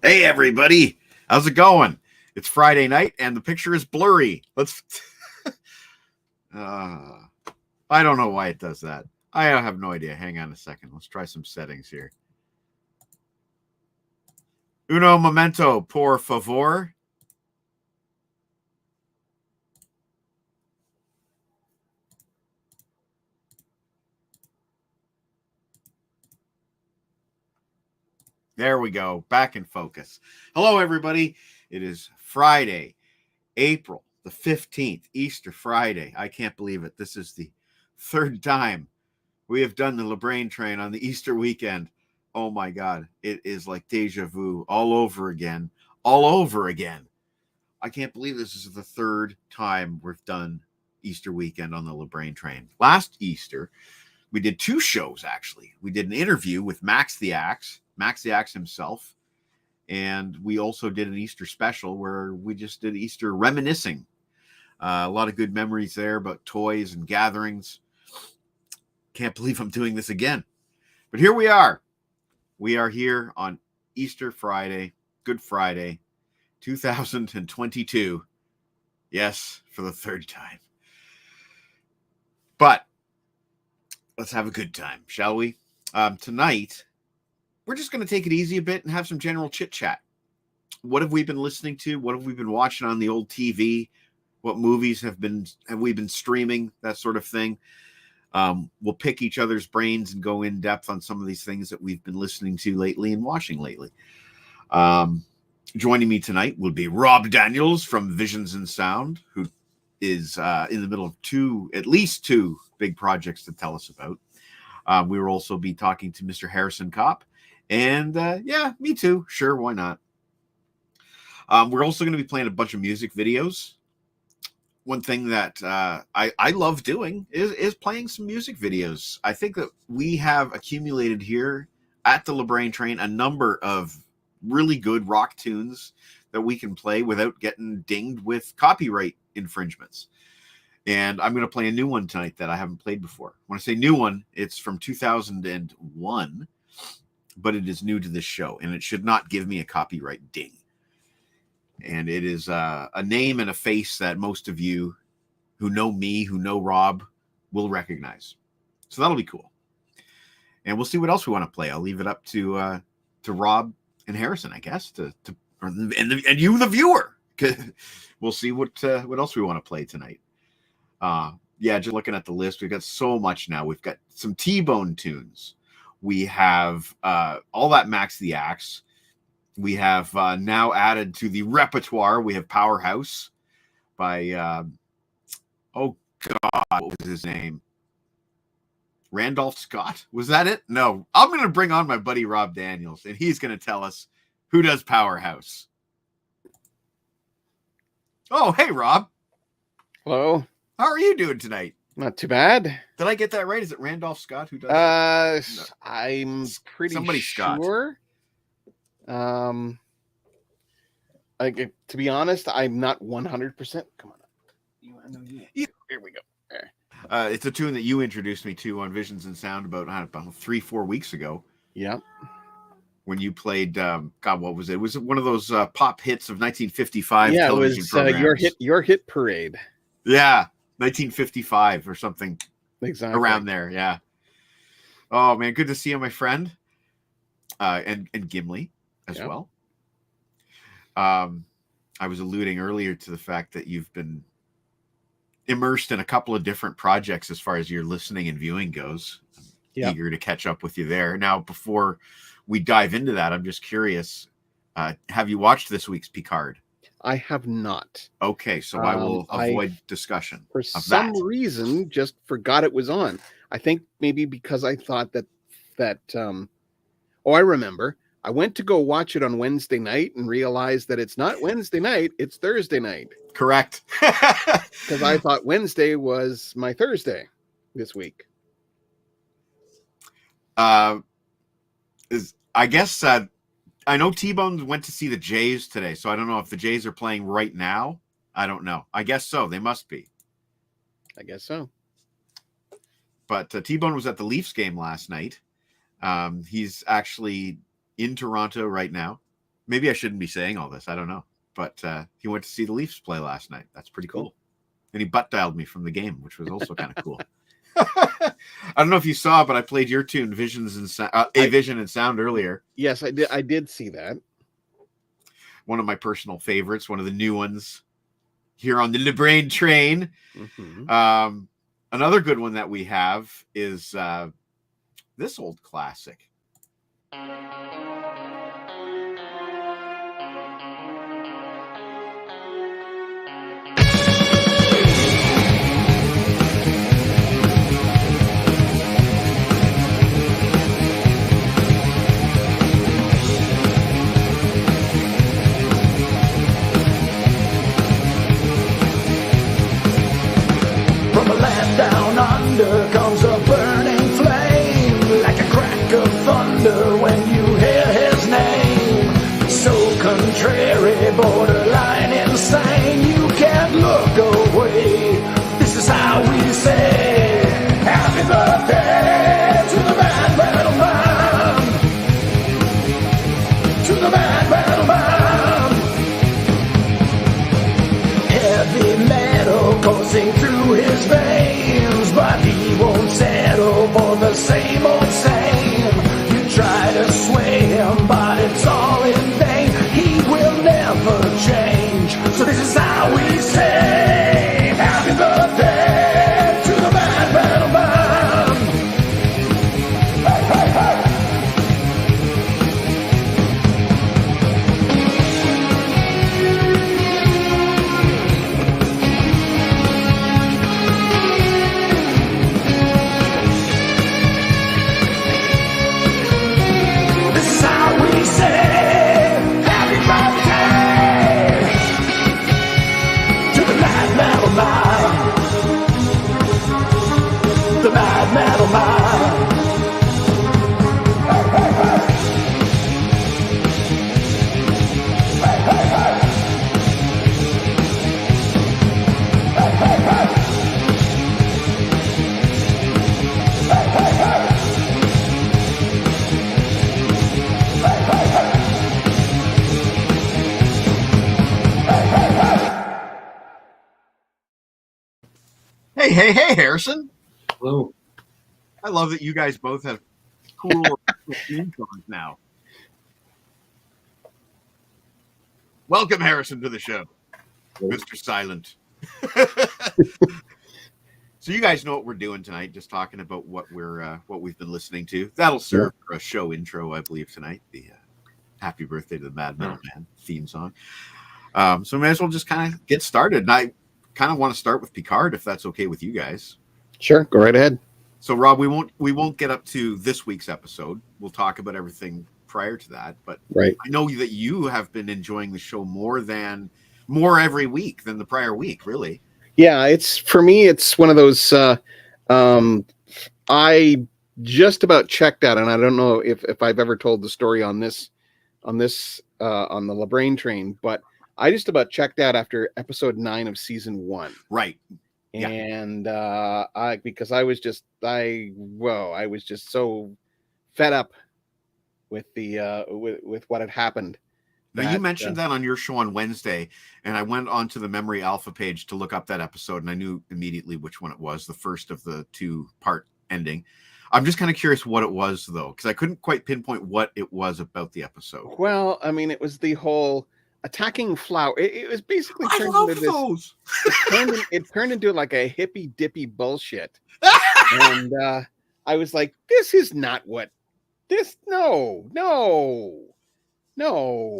Hey, everybody. How's it going? It's Friday night and the picture is blurry. Let's. I don't know why it does that. I have no idea. Hang on a second. Let's try some settings here. Uno momento, por favor. There we go. Back in focus. Hello, everybody. It is Friday, April the 15th, Easter Friday. I can't believe it. This is the third time we have done the LeBrain train on the Easter weekend. Oh my God. It is like deja vu all over again. All over again. I can't believe this is the third time we've done Easter weekend on the LeBrain train. Last Easter, we did two shows, actually. We did an interview with Max the Axe himself, and we also did an Easter special where we just did Easter reminiscing. A lot of good memories there about toys and gatherings. Can't believe I'm doing this again. But here we are. We are here on Easter Friday, Good Friday, 2022. Yes, for the third time. But let's have a good time, shall we? Tonight, we're just going to take it easy a bit and have some general chit chat. What have we been listening to? What have we been watching on the old TV? What movies have we been streaming? That sort of thing. We'll pick each other's brains and go in depth on some of these things that we've been listening to lately and watching lately. Joining me tonight will be Rob Daniels from Visions and Sound, who is in the middle of at least two big projects to tell us about. We will also be talking to Mr. Harrison Kopp. And yeah, me too. Sure, why not? We're also going to be playing a bunch of music videos. One thing that I love doing is playing some music videos. I think that we have accumulated here at the LeBrain train a number of really good rock tunes that we can play without getting dinged with copyright infringements. And I'm going to play a new one tonight that I haven't played before. When I say new one, it's from 2001, but it is new to this show, and it should not give me a copyright ding. And it is a name and a face that most of you who know me, who know Rob, will recognize. So that'll be cool. And we'll see what else we want to play. I'll leave it up to Rob and Harrison, I guess, and you, the viewer. We'll see what else we want to play tonight. Yeah, just looking at the list, we've got so much now. We've got some T-Bone tunes. We have all that Max the Axe. We have now added to the repertoire, we have Powerhouse by, oh God, what was his name? Randolph Scott? Was that it? No, I'm going to bring on my buddy Rob Daniels, and he's going to tell us who does Powerhouse. Oh, hey, Rob. Hello. How are you doing tonight? Not too bad. Did I get that right? Is it Randolph Scott who does it? No. I'm pretty Somebody sure. Scott. To be honest, I'm not 100%. Come on. Here we go. There. It's a tune that you introduced me to on Visions and Sound about 3-4 weeks ago. Yeah. When you played, God, what was it? Was it one of those pop hits of 1955 television programs? Your Hit Parade. Yeah, 1955 or something. Exactly. Around there, yeah. Oh, man, good to see you, my friend. And Gimli as well. I was alluding earlier to the fact that you've been immersed in a couple of different projects as far as your listening and viewing goes. I'm eager to catch up with you there. Now, before we dive into that, I'm just curious, have you watched this week's Picard? I have not. Okay, so I will avoid discussion. For some reason, just forgot it was on. I think maybe because I thought that I remember. I went to go watch it on Wednesday night and realized that it's not Wednesday night, it's Thursday night. Correct. Because I thought Wednesday was my Thursday this week. I guess I know T-Bone went to see the Jays today, so I don't know if the Jays are playing right now. I don't know. I guess so. They must be. I guess so. But T-Bone was at the Leafs game last night. He's actually in Toronto right now. maybe I shouldn't be saying all this. I don't know. But he went to see the Leafs play last night. That's pretty cool. And he butt dialed me from the game, which was also kind of cool. I don't know if you saw, but I played your tune, Visions and A Vision and Sound earlier. Yes, I did. I did see that. One of my personal favorites, one of the new ones here on the LeBrain train. Mm-hmm. Another good one that we have is this old classic. Comes a burning flame like a crack of thunder when you hear his name. So contrary, borderline insane, you can't look away. This is how we say happy birthday to the Mad Metal Man, to the Mad Metal Man. Heavy metal coursing through his veins, but he won't settle for the same old same. You try to sway him, but it's all in vain. He will never change. So this is how we say happy birthday to the Mad Metal Man. Hey, hey, hey. The Mad Metal Man. Hey, hey, hey. Hey, hey, hey. Hey, hey, hey. Hey, hey, hey. Hey, hey, hey. Hey, hey, hey. Hey, Harrison. Hello. I love that you guys both have cool theme songs now. Welcome, Harrison, to the show, Mr. Silent. So you guys know what we're doing tonight, just talking about what we've been listening to. That'll serve for a show intro, I believe, tonight, the Happy Birthday to the Mad Metal Man theme song. So may as well just kind of get started. And I kind of want to start with Picard, if that's okay with you guys. Sure, go right ahead. So, Rob, we won't get up to this week's episode. We'll talk about everything prior to that. But right. I know that you have been enjoying the show more every week than the prior week, really. Yeah, it's for me. It's one of those. I just about checked out, and I don't know if I've ever told the story on the LeBrain train, but I just about checked out after episode 9 of season 1. Right. Yeah. And because I was just so fed up with the with what had happened. Now, you mentioned that on your show on Wednesday, and I went onto the Memory Alpha page to look up that episode, and I knew immediately which one it was, the first of the 2-part ending. I'm just kind of curious what it was, though, because I couldn't quite pinpoint what it was about the episode. Well, I mean, it was the whole attacking flower. It was basically turned into those. It turned into like a hippy dippy bullshit, and I was like, "This is not what this. No.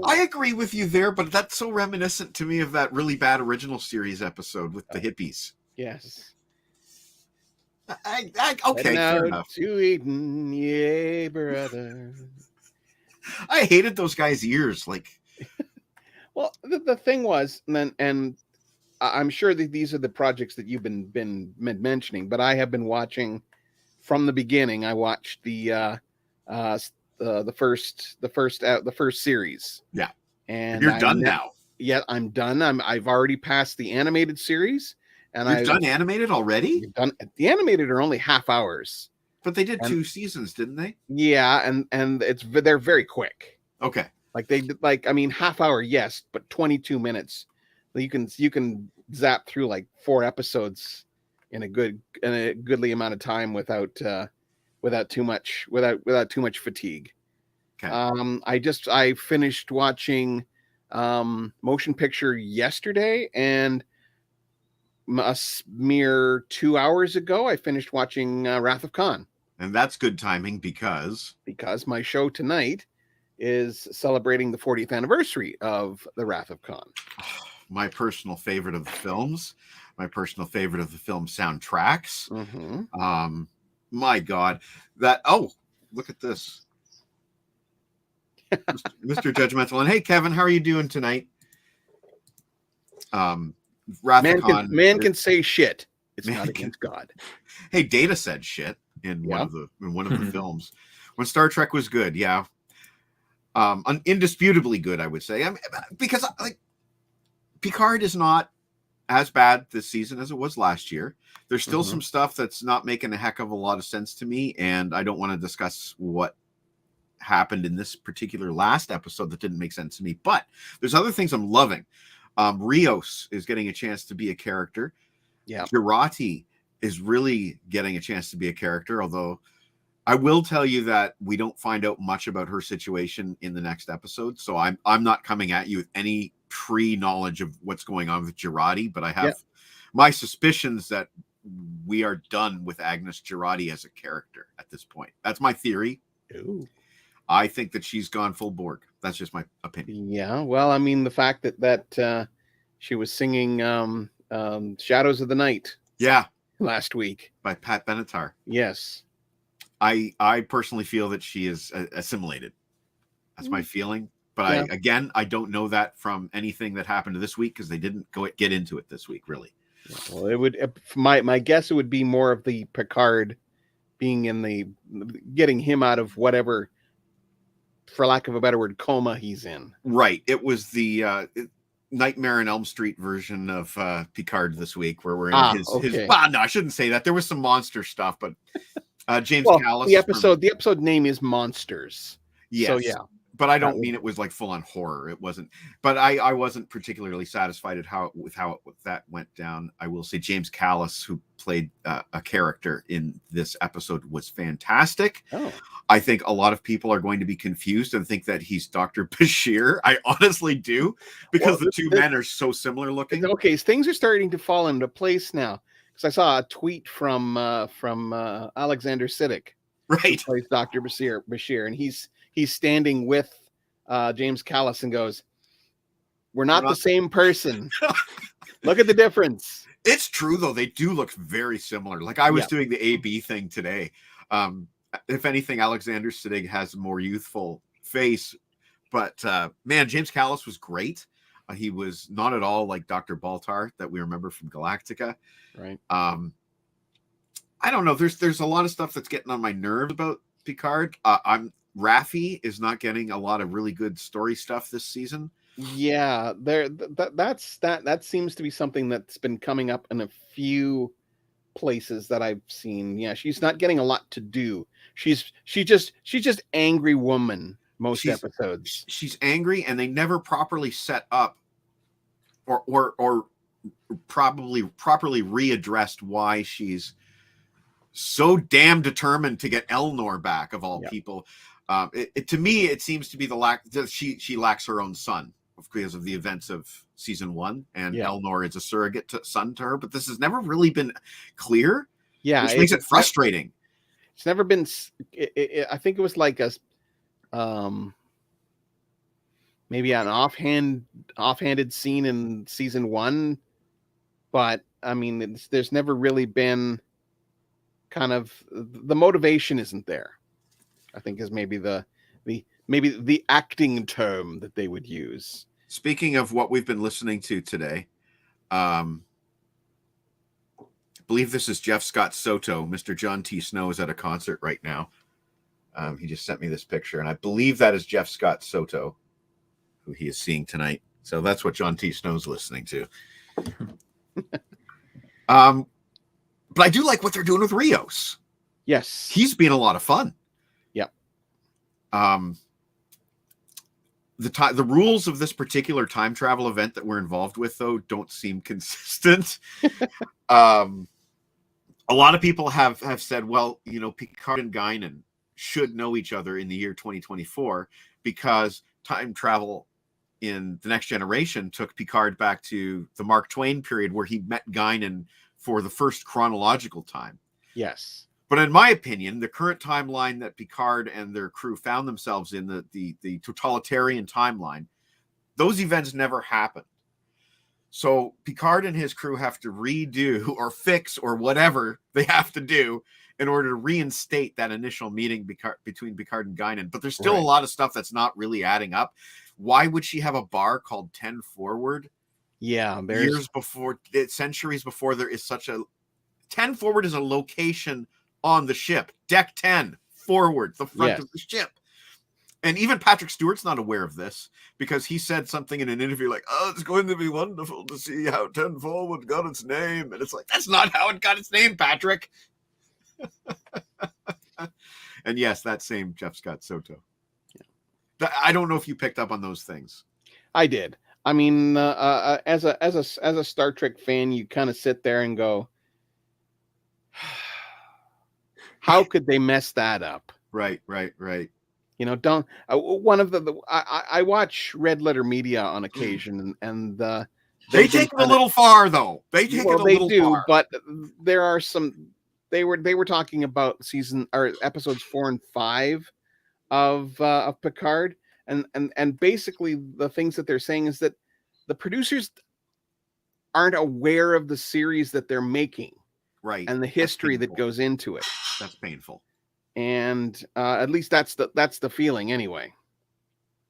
I agree with you there, but that's so reminiscent to me of that really bad original series episode with the hippies. Yes. Okay, fair enough. To Eden, yay, brother. I hated those guys' ears, like. Well, the thing was, and I'm sure that these are the projects that you've been mentioning, but I have been watching from the beginning. I watched the first series. Yeah, and you're done now. Yeah, I'm done. I've already passed the animated series, and I've done animated already. The animated are only half hours, but they did 2 seasons, didn't they? Yeah, and they're very quick. Okay. Like they did, like, I mean, half hour, yes, but 22 minutes. You can zap through like 4 episodes in a goodly amount of time without too much fatigue. Okay. I finished watching Motion Picture yesterday, and a mere 2 hours ago I finished watching Wrath of Khan. And that's good timing because my show tonight is celebrating the 40th anniversary of the Wrath of Khan. my personal favorite of the films, my personal favorite of the film soundtracks. Mm-hmm. My God, look at this. Mr. Judgmental. And hey, Kevin, how are you doing tonight? Wrath of Khan. Man can say shit. It's not against God. Hey, Data said shit in one of the films. When Star Trek was good, yeah. Indisputably good, I would say. I mean, because like Picard is not as bad this season as it was last year. There's still some stuff that's not making a heck of a lot of sense to me, and I don't want to discuss what happened in this particular last episode that didn't make sense to me. But there's other things I'm loving. Rios is getting a chance to be a character. Yeah. Jurati is really getting a chance to be a character, although I will tell you that we don't find out much about her situation in the next episode. So I'm not coming at you with any pre-knowledge of what's going on with Jurati, but I have my suspicions that we are done with Agnes Jurati as a character at this point. That's my theory. Ooh. I think that she's gone full Borg. That's just my opinion. Yeah. Well, I mean, the fact that she was singing Shadows of the Night. Yeah. Last week. By Pat Benatar. Yes. I personally feel that she is assimilated. That's my feeling. But I don't know that from anything that happened this week because they didn't get into it this week, really. Well, it would my guess it would be more of the Picard being getting him out of whatever, for lack of a better word, coma he's in. Right. It was the Nightmare on Elm Street version of Picard this week, where we're in his. Well, no, I shouldn't say that. There was some monster stuff, but James Callis. The episode name is Monsters. Yes. So yeah. But I don't mean it was like full on horror. It wasn't. But I wasn't particularly satisfied with how that went down. I will say James Callis, who played a character in this episode, was fantastic. Oh. I think a lot of people are going to be confused and think that he's Dr. Bashir. I honestly do, because the two men are so similar looking. Okay, things are starting to fall into place now. Because I saw a tweet from Alexander Siddig, right? Who plays Dr. Bashir, and he's standing with James Callis and goes, "We're not the same person. Look at the difference." It's true, though. They do look very similar. Like I was doing the AB thing today. If anything, Alexander Siddig has a more youthful face. But, man, James Callis was great. He was not at all like Dr. Baltar that we remember from Galactica. Right. I don't know. There's a lot of stuff that's getting on my nerves about Picard. Raffi is not getting a lot of really good story stuff this season. Yeah, that seems to be something that's been coming up in a few places that I've seen. Yeah, she's not getting a lot to do. She's just angry woman most episodes. She's angry, and they never properly set up or properly readdressed why she's so damn determined to get Elnor back, of all people. To me, it seems to be the lack that she lacks her own son because of the events of season 1, and Elnor is a surrogate son to her. But this has never really been clear. Yeah, which makes it frustrating. It's never been. I think it was like a, maybe an offhanded scene in season 1, but I mean, there's never really been kind of the motivation isn't there. I think is maybe the acting term that they would use. Speaking of what we've been listening to today, I believe this is Jeff Scott Soto. Mr. John T. Snow is at a concert right now. He just sent me this picture, and I believe that is Jeff Scott Soto, who he is seeing tonight. So that's what John T. Snow's listening to. But I do like what they're doing with Rios. Yes. He's been a lot of fun. Yep. the rules of this particular time travel event that we're involved with, though, don't seem consistent. A lot of people have said, well, Picard and Guinan should know each other in the year 2024 because time travel in The Next Generation took Picard back to the Mark Twain period where he met Guinan for the first chronological time. Yes. But in my opinion, the current timeline that Picard and their crew found themselves in, the totalitarian timeline, those events never happened. So Picard and his crew have to redo or fix or whatever they have to do in order to reinstate that initial meeting between Picard and Guinan. But there's still a lot of stuff that's not really adding up. Why would she have a bar called 10 Forward? Yeah, centuries before there is such a 10 Forward is a location on the ship. Deck 10 forward, the front of the ship. And even Patrick Stewart's not aware of this because he said something in an interview like, oh, it's going to be wonderful to see how 10 Forward got its name. And it's like, that's not how it got its name, Patrick. And yes, that same Jeff Scott Soto. Yeah. I don't know if you picked up on those things. I did. I mean, as a Star Trek fan, you kind of sit there and go, how could they mess that up? Right. Don't one of I watch Red Letter Media on occasion, and they take it a little far, though. They take it a little far. But there are some. They were talking about episodes 4 and 5 of Picard, and basically the things that they're saying is that the producers aren't aware of the series that they're making. Right. And the history that goes into it. That's painful. And at least that's the feeling anyway.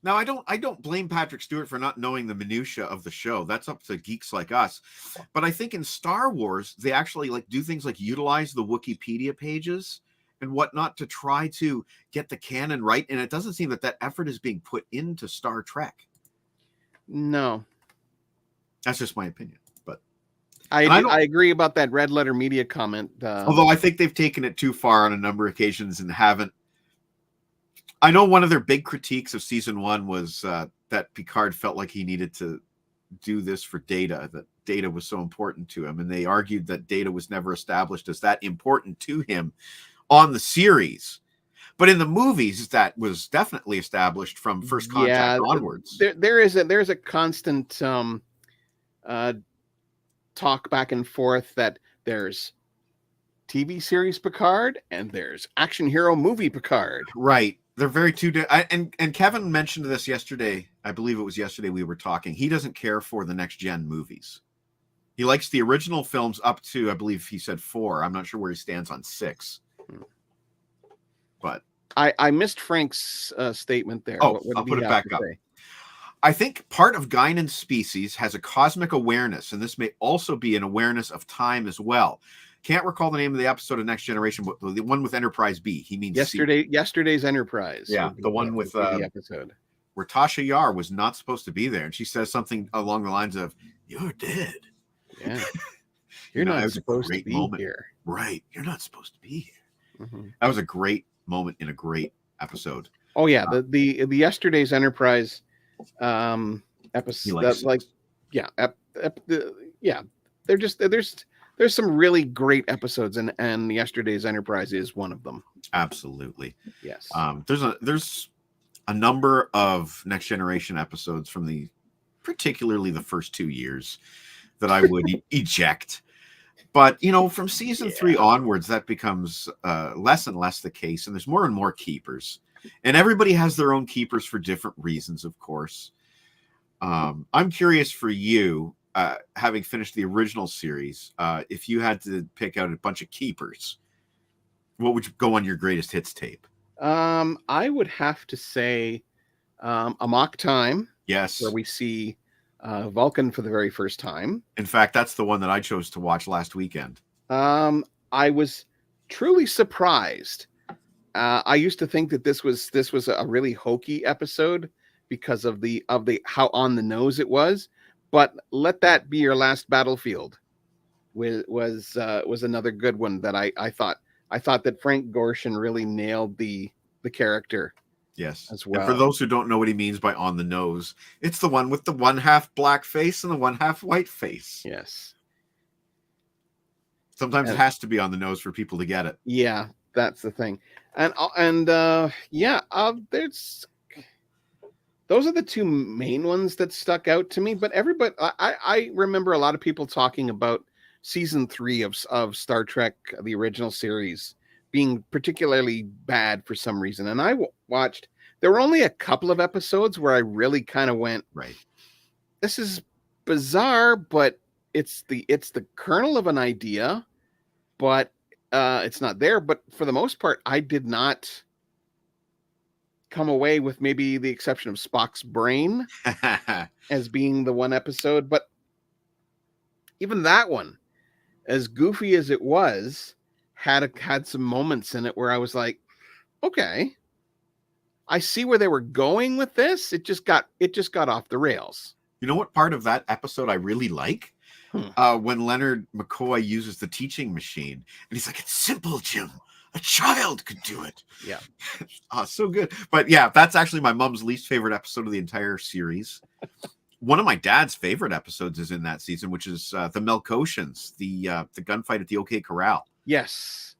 Now, I don't blame Patrick Stewart for not knowing the minutia of the show. That's up to geeks like us. But I think in Star Wars, they actually do things like utilize the Wikipedia pages and whatnot to try to get the canon right. And it doesn't seem that effort is being put into Star Trek. No. That's just my opinion. I agree about that Red Letter Media comment. Although I think they've taken it too far on a number of occasions and haven't. I know one of their big critiques of season 1 was that Picard felt like he needed to do this for Data, that Data was so important to him. And they argued that Data was never established as that important to him on the series. But in the movies, that was definitely established from First Contact onwards. There's a constant talk back and forth that there's TV series Picard and there's action hero movie Picard. Right. They're very and Kevin mentioned this yesterday. I believe it was yesterday we were talking. He doesn't care for the next gen movies. He likes the original films up to, I believe he said 4. I'm not sure where he stands on 6. But I missed Frank's statement there. Oh, I'll put it back up. Say? I think part of Guinan's species has a cosmic awareness, and this may also be an awareness of time as well. Can't recall the name of the episode of Next Generation, but the one with Enterprise B. He means yesterday's Enterprise. Yeah, the one with the episode where Tasha Yar was not supposed to be there, and she says something along the lines of, "You're dead." Yeah, you're not supposed to be here. Right, you're not supposed to be here. Mm-hmm. That was a great moment in a great episode. Oh yeah, the yesterday's Enterprise episode. There's some really great episodes, and yesterday's Enterprise is one of them. Absolutely. Yes. There's a number of Next Generation episodes from particularly the first 2 years that I would eject. But, from season 3 onwards, that becomes less and less the case. And there's more and more keepers. And everybody has their own keepers for different reasons, of course. I'm curious for you, having finished the original series, if you had to pick out a bunch of keepers, what would you go on your greatest hits tape? I would have to say Amok Time. Yes. Where we see Vulcan for the very first time. In fact, that's the one that I chose to watch last weekend. I was truly surprised. I used to think that this was a really hokey episode because of the how on the nose it was, but Let That Be Your Last Battlefield was another good one that I thought that Frank Gorshin really nailed the character Yes. as And well. for those who don't know what he means by on the nose, it's the one with the one half black face and the one half white face. Yes. Sometimes it And- has to be on the nose for people to get it. Yeah, that's the thing. There's those are the two main ones that stuck out to me. But everybody, I remember a lot of people talking about season 3 of Star Trek, the original series, being particularly bad for some reason. And I watched. There were only a couple of episodes where I really kind of went, Right. "This is bizarre," but it's the kernel of an idea, but it's not there. But for the most part, I did not come away with maybe the exception of Spock's brain as being the one episode. But even that one, as goofy as it was, had some moments in it where I was like, okay, I see where they were going with this. It just got off the rails. You know what part of that episode I really like? When Leonard McCoy uses the teaching machine, and he's like, "It's simple, Jim. A child could do it." Yeah. So good. But yeah, that's actually my mom's least favorite episode of the entire series. One of my dad's favorite episodes is in that season, which is the Melkotians, the gunfight at the OK Corral. Yes,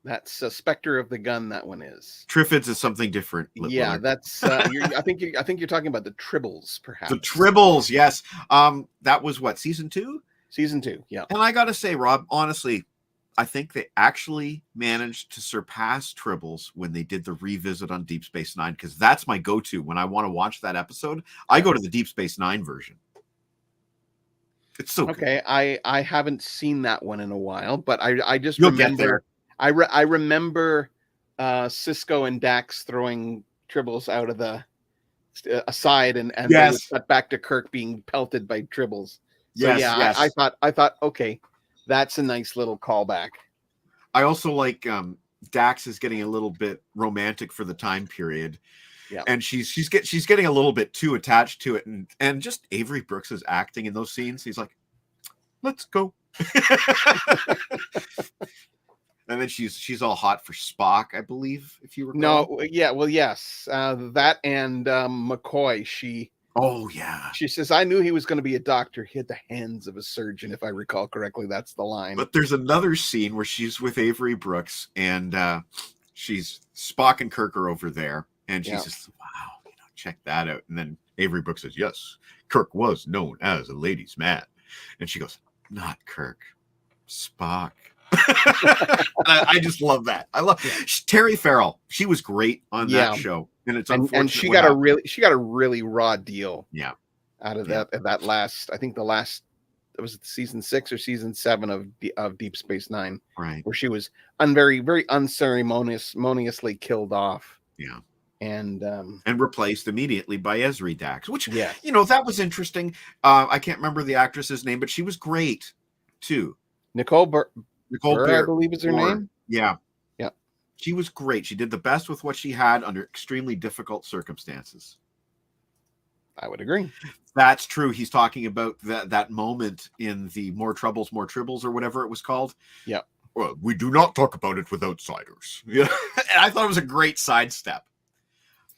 that's a Spectre of the Gun. That one is. Triffids is something different. Yeah, Leonard. that's. I think you're talking about the Tribbles, perhaps. The Tribbles. Yes. That was what, season 2? Season 2. Yeah. And I gotta say, Rob, honestly, I think they actually managed to surpass Tribbles when they did the revisit on Deep Space Nine, because that's my go-to when I want to watch that episode. I go to the Deep Space Nine version. It's so good. Okay. I haven't seen that one in a while, but I just You'll get remember. I remember Cisco and Dax throwing Tribbles out of the aside, and they Yes. would cut back to Kirk being pelted by Tribbles. So Yes, yeah, yes. I thought, okay, that's a nice little callback. I also like Dax is getting a little bit romantic for the time period. Yeah. And she's getting a little bit too attached to it, and just Avery Brooks is acting in those scenes. He's like, "Let's go." And then she's all hot for Spock, I believe, if you recall. No, yeah, well, yes, that and McCoy. Oh yeah. She says, "I knew he was going to be a doctor. He had the hands of a surgeon," if I recall correctly. That's the line. But there's another scene where she's with Avery Brooks, and she's Spock and Kirk are over there, and she says, "Wow, check that out." And then Avery Brooks says, "Yes, Kirk was known as a ladies' man," and she goes, "Not Kirk, Spock." I just love that. I love Terry Farrell. She was great on that show, and it's unfortunate. And she got a really raw deal. Yeah. Out of that last, I think it was season 6 or season 7 of Deep Space Nine, right? Where she was very unceremoniously killed off. Yeah. And replaced immediately by Ezri Dax, which yeah, that was interesting. I can't remember the actress's name, but she was great too. Nicole Burr, I believe is her Burr. name. Yeah. Yeah. She was great. She did the best with what she had under extremely difficult circumstances. I would agree. That's true. He's talking about that moment in the More Troubles, More Tribbles, or whatever it was called. Yeah. Well, we do not talk about it with outsiders. Yeah. And I thought it was a great sidestep.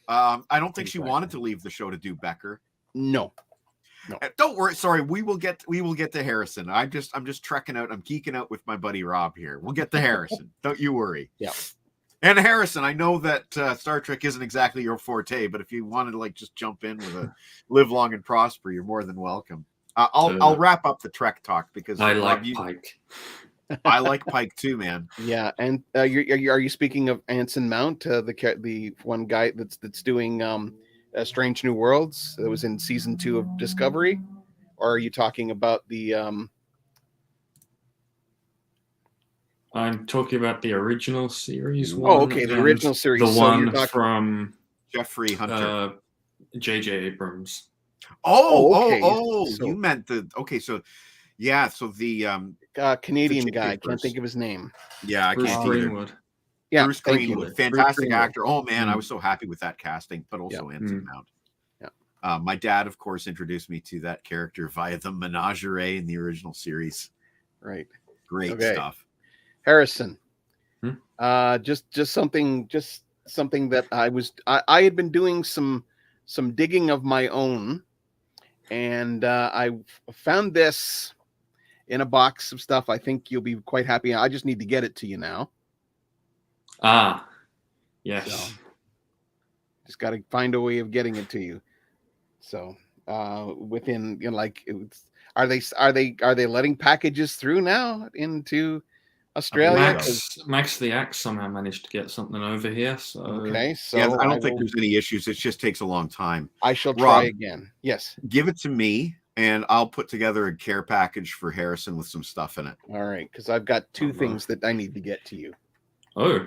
I don't think she wanted to leave the show to do Becker. No. Don't worry. Sorry, we will get to Harrison. I'm just trekking out. I'm geeking out with my buddy Rob here. We'll get to Harrison. Don't you worry. Yeah. And Harrison, I know that Star Trek isn't exactly your forte, but if you wanted to just jump in with a "Live Long and Prosper," you're more than welcome. I'll wrap up the Trek talk because I like Pike. I like Pike too, man. Yeah, and are you speaking of Anson Mount, the one guy that's doing Strange New Worlds that was in season 2 of Discovery, or are you talking about the? I'm talking about the original series one. Oh, okay, the original series. The So one from Jeffrey Hunter. J.J. Abrams. Okay. So you meant the so yeah, so the Canadian the guy. Papers. Can't think of his name. Yeah, I Bruce can't either. Greenwood. Yeah, Bruce thank you. Greenwood, Bruce fantastic Greenwood. actor. Oh man, I was so happy with that casting, but also Anson Mount. Yeah. My dad, of course, introduced me to that character via the Menagerie in the original series. Right. Great Okay. stuff. Harrison. Hmm? Just something something that I had been doing some digging of my own, and I found this in a box of stuff. I think you'll be quite happy. I just need to get it to you now. Ah, yes. So, just got to find a way of getting it to you. So within, you know, like, are they letting packages through now into Australia? Max the Axe somehow managed to get something over here. So Okay, so Yeah, I don't think there's any issues. It just takes a long time. I shall Rob, try again. Yes. Give it to me, and I'll put together a care package for Harrison with some stuff in it. All right, because I've got two things that I need to get to you. Oh.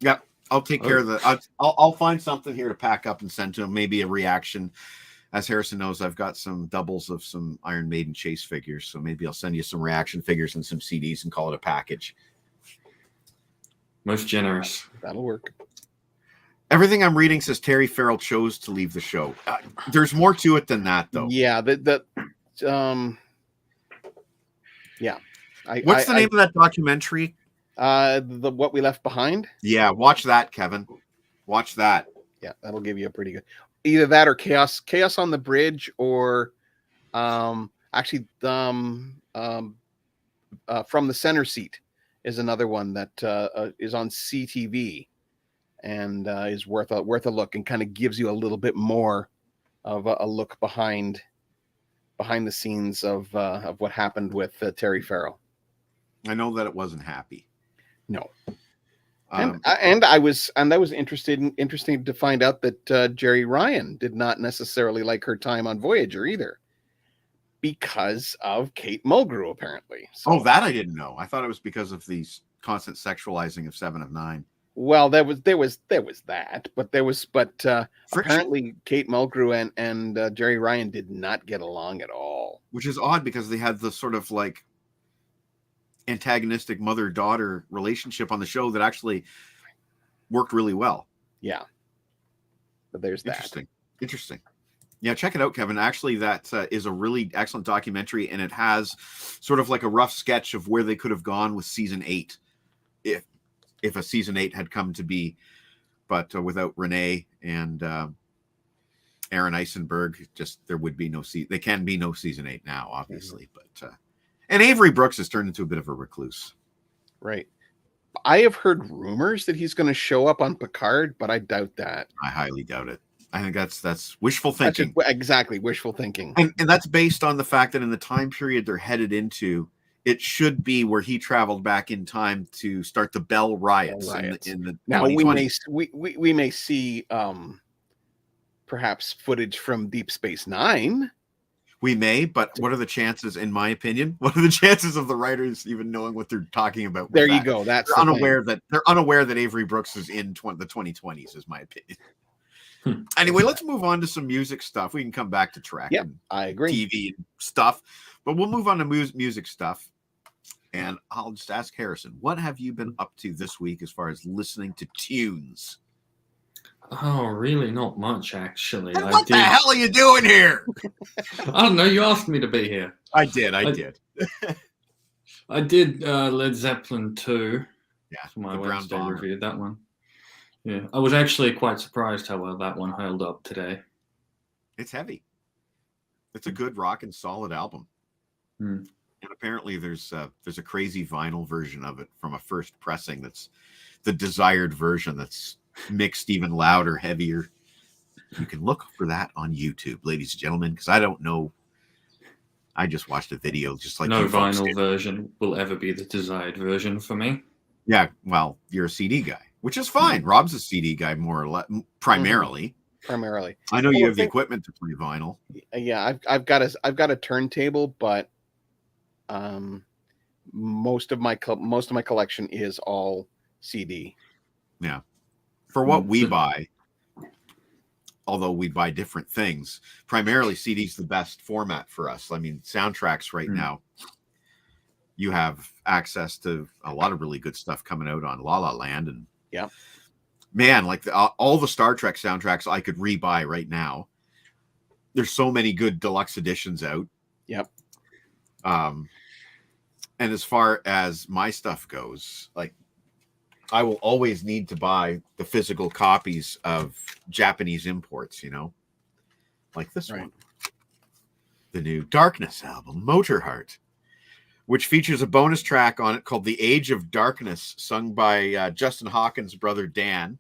Yep, I'll take care of the. I'll find something here to pack up and send to him. Maybe a reaction. As Harrison knows, I've got some doubles of some Iron Maiden Chase figures, so maybe I'll send you some reaction figures and some CDs and call it a package. Most generous. That'll work. Everything I'm reading says Terry Farrell chose to leave the show. There's more to it than that, though. Yeah. Yeah. What's the name of that documentary? The What We Left Behind. Yeah, watch that, Kevin. Watch that. Yeah, that'll give you a pretty good. Either that or Chaos on the Bridge, or actually From the Center Seat is another one that is on CTV and is worth a look, and kind of gives you a little bit more of a look behind the scenes of what happened with Terry Farrell. I know that it wasn't happy. No. And I was interesting to find out that Jerry Ryan did not necessarily like her time on Voyager either, because of Kate Mulgrew, apparently. So, oh, that I didn't know. I thought it was because of the constant sexualizing of 7 of 9. Well, there was that, but apparently Kate Mulgrew and Jerry Ryan did not get along at all, which is odd because they had the sort of like antagonistic mother-daughter relationship on the show that actually worked really well. Yeah, but there's Interesting. Yeah, check it out, Kevin. Actually, that is a really excellent documentary, and it has sort of like a rough sketch of where they could have gone with season 8 if a season 8 had come to be, but without Renee and Aaron Eisenberg, just there would be no season. There can be no season 8 now, obviously, but and Avery Brooks has turned into a bit of a recluse. Right. I have heard rumors that he's going to show up on Picard, but I doubt that. I highly doubt it. I think that's wishful thinking. Exactly, wishful thinking. And that's based on the fact that in the time period they're headed into, it should be where he traveled back in time to start the Bell riots. In the now we may see perhaps footage from Deep Space Nine. We may, but what are the chances, in my opinion? What are the chances of the writers even knowing what they're talking about? There you go. They're unaware that Avery Brooks is in the 2020s, is my opinion. Anyway, let's move on to some music stuff. We can come back to Trek. Yeah, I agree. TV and stuff, but we'll move on to music stuff. And I'll just ask Harrison, what have you been up to this week as far as listening to tunes? Oh, really? Not much, actually. What the hell are you doing here? I don't know. You asked me to be here. I did. I did Led Zeppelin 2. Yeah, for my Wednesday review. That one. Yeah, I was actually quite surprised how well that one held up today. It's heavy. It's a good rock and solid album. And apparently there's a crazy vinyl version of it from a first pressing that's the desired version that's mixed even louder, heavier. You can look for that on YouTube, ladies and gentlemen, because I don't know. I just watched a video just like no vinyl version will ever be the desired version for me. Yeah, well, you're a CD guy, which is fine. Rob's a CD guy more or less, primarily. Primarily, I know you have the equipment to play vinyl. Yeah, I've got a turntable, but most of my collection is all CD. Yeah, for what we buy, although we buy different things, primarily CD's the best format for us. I mean, soundtracks right now, you have access to a lot of really good stuff coming out on La La Land, and man, like all the Star Trek soundtracks I could rebuy right now. There's so many good deluxe editions out. Yep. And as far as my stuff goes, like I will always need to buy the physical copies of Japanese imports, like this Right. one. The new Darkness album, Motorheart, which features a bonus track on it called The Age of Darkness, sung by Justin Hawkins' brother Dan.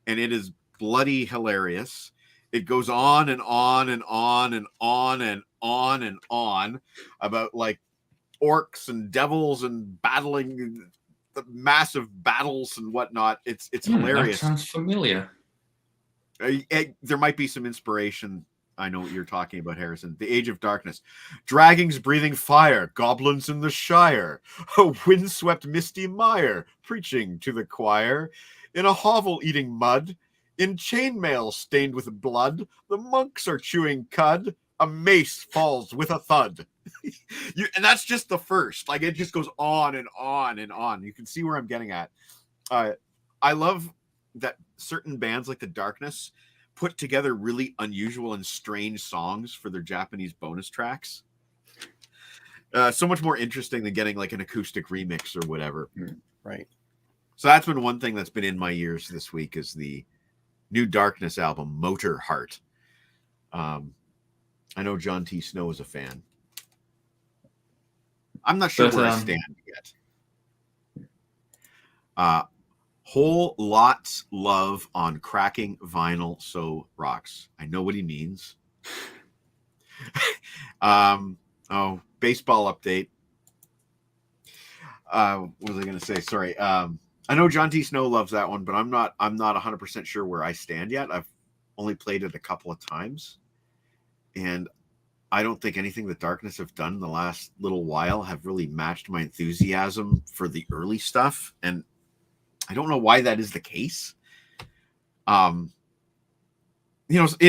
And it is bloody hilarious. It goes on and on and on and on and on and on about like orcs and devils and battling the massive battles and whatnot. It's hilarious. That sounds familiar. There might be some inspiration. I know what you're talking about, Harrison. The Age of Darkness. Dragons breathing fire, goblins in the Shire, a windswept misty mire, preaching to the choir, in a hovel eating mud, in chainmail stained with blood, the monks are chewing cud, a mace falls with a thud. And that's just the first. Like, it just goes on and on and on. You can see where I'm getting at. I love that certain bands like the Darkness put together really unusual and strange songs for their Japanese bonus tracks. So much more interesting than getting like an acoustic remix or whatever. Right. So that's been one thing that's been in my ears this week is the new Darkness album, Motorheart. I know John T. Snow is a fan. I'm not sure where I stand yet. Whole lots love on cracking vinyl so rocks. I know what he means. Baseball update. What was I going to say? Sorry. I know John T. Snow loves that one, but I'm not 100% sure where I stand yet. I've only played it a couple of times, and I don't think anything that Darkness have done in the last little while have really matched my enthusiasm for the early stuff, and I don't know why that is the case. It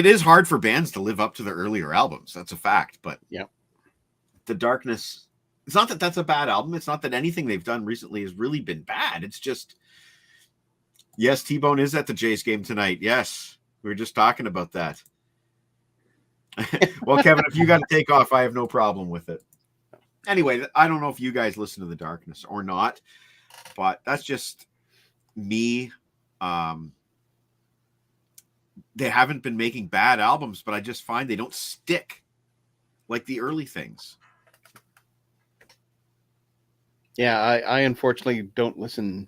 is hard for bands to live up to their earlier albums. That's a fact. But yeah, the Darkness, it's not that that's a bad album. It's not that anything they've done recently has really been bad. It's just, yes, T-Bone is at the Jays game tonight. Yes, we were just talking about that. Well, Kevin, if you got to take off, I have no problem with it. Anyway, I don't know if you guys listen to the Darkness or not, but that's just me. They haven't been making bad albums, but I just find they don't stick like the early things. Yeah, I unfortunately don't listen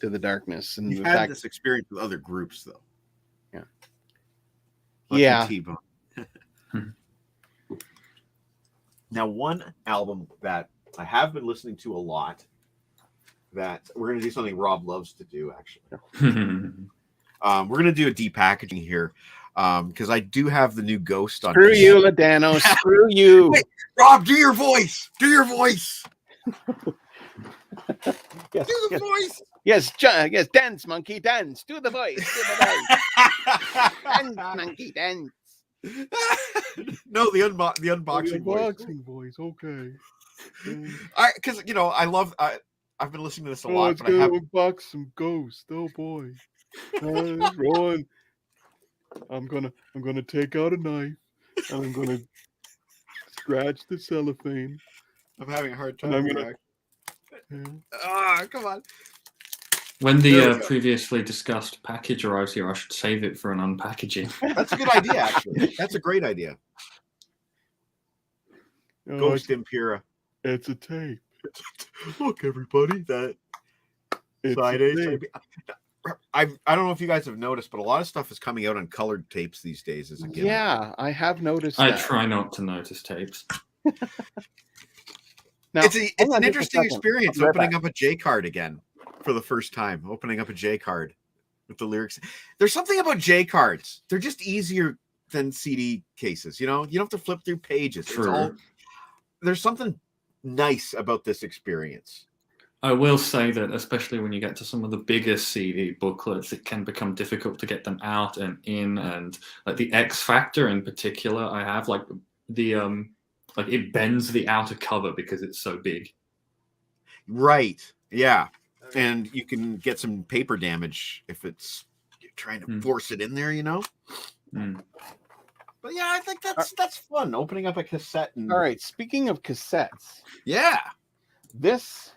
to the Darkness, and You've had this experience with other groups, though. Yeah. Lucky Yeah. T-Bone. Now, one album that I have been listening to a lot, that we're going to do something Rob loves to do, actually. We're going to do a depackaging here because I do have the new Ghost on. Screw you, Ladano. Screw you. Wait, Rob, do your voice. Do your voice. Yes, Do the yes, voice. yes, yes, dance, monkey, dance. Do the voice. Do the voice. Dance, monkey, dance. No, the unboxing voice. voice. Okay. Because I love. I've been listening to this a lot, but I have. unbox some Ghost. Oh boy. Ron, I'm gonna take out a knife and I'm gonna scratch the cellophane. I'm having a hard time. And I'm gonna- Come on. When There the we go. previously discussed package arrives here, I should save it for an unpackaging. That's a good idea, actually. That's a great idea. Ghost Impera. It's a tape. Look, everybody, that It's side a A, side tape. B. I don't know if you guys have noticed, but a lot of stuff is coming out on colored tapes these days as a gimmick. Yeah, I have noticed I that. try not to notice tapes. Now, It's hold on an just a interesting second. experience I'll be right opening up a J card again for the first time. Opening up a J card with the lyrics. There's something about J cards. They're just easier than CD cases. You don't have to flip through pages. True. There's something nice about this experience. I will say that, especially when you get to some of the bigger CD booklets, it can become difficult to get them out and in, and like the X Factor in particular, I have like it bends the outer cover because it's so big. Right. Yeah. And you can get some paper damage if you're trying to force it in there, Mm. But yeah, I think that's fun. Opening up a cassette and All right, speaking of cassettes, yeah. this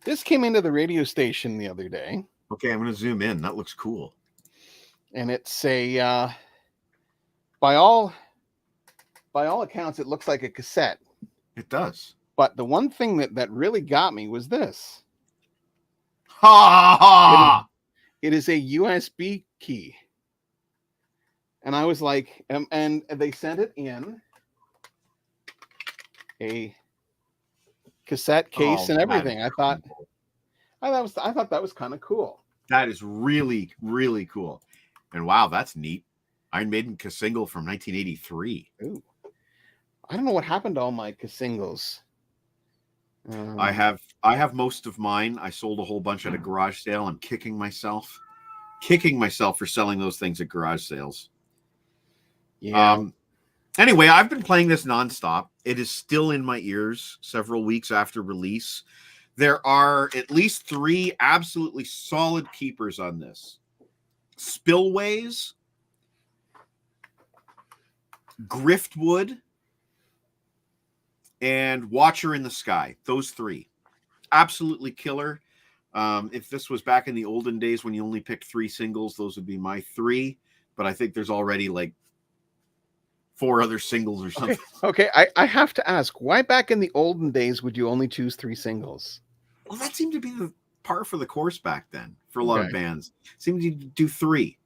This came into the radio station the other day, Okay, I'm going to zoom in. That looks cool. and it's a by all accounts, it looks like a cassette. It does. But the one thing that really got me was this. Ha ha! It is a USB key. And I was like, and they sent it in a cassette case and everything. I thought that was kind of cool. That is really, really cool. And wow, that's neat. Iron Maiden single from 1983. Ooh. I don't know what happened to all my singles. I have most of mine. I sold a whole bunch at a garage sale. I'm kicking myself for selling those things at garage sales. Yeah. Anyway, I've been playing this nonstop. It is still in my ears several weeks after release. There are at least 3 absolutely solid keepers on this. Spillways, Griftwood, and Watcher in the Sky. Those 3. Absolutely killer. If this was back in the olden days when you only picked 3 singles, those would be my 3. But I think there's already like 4 other singles or something. Okay. I have to ask, why back in the olden days would you only choose 3 singles? Well, that seemed to be the par for the course back then for a lot of bands. Seemed to do 3.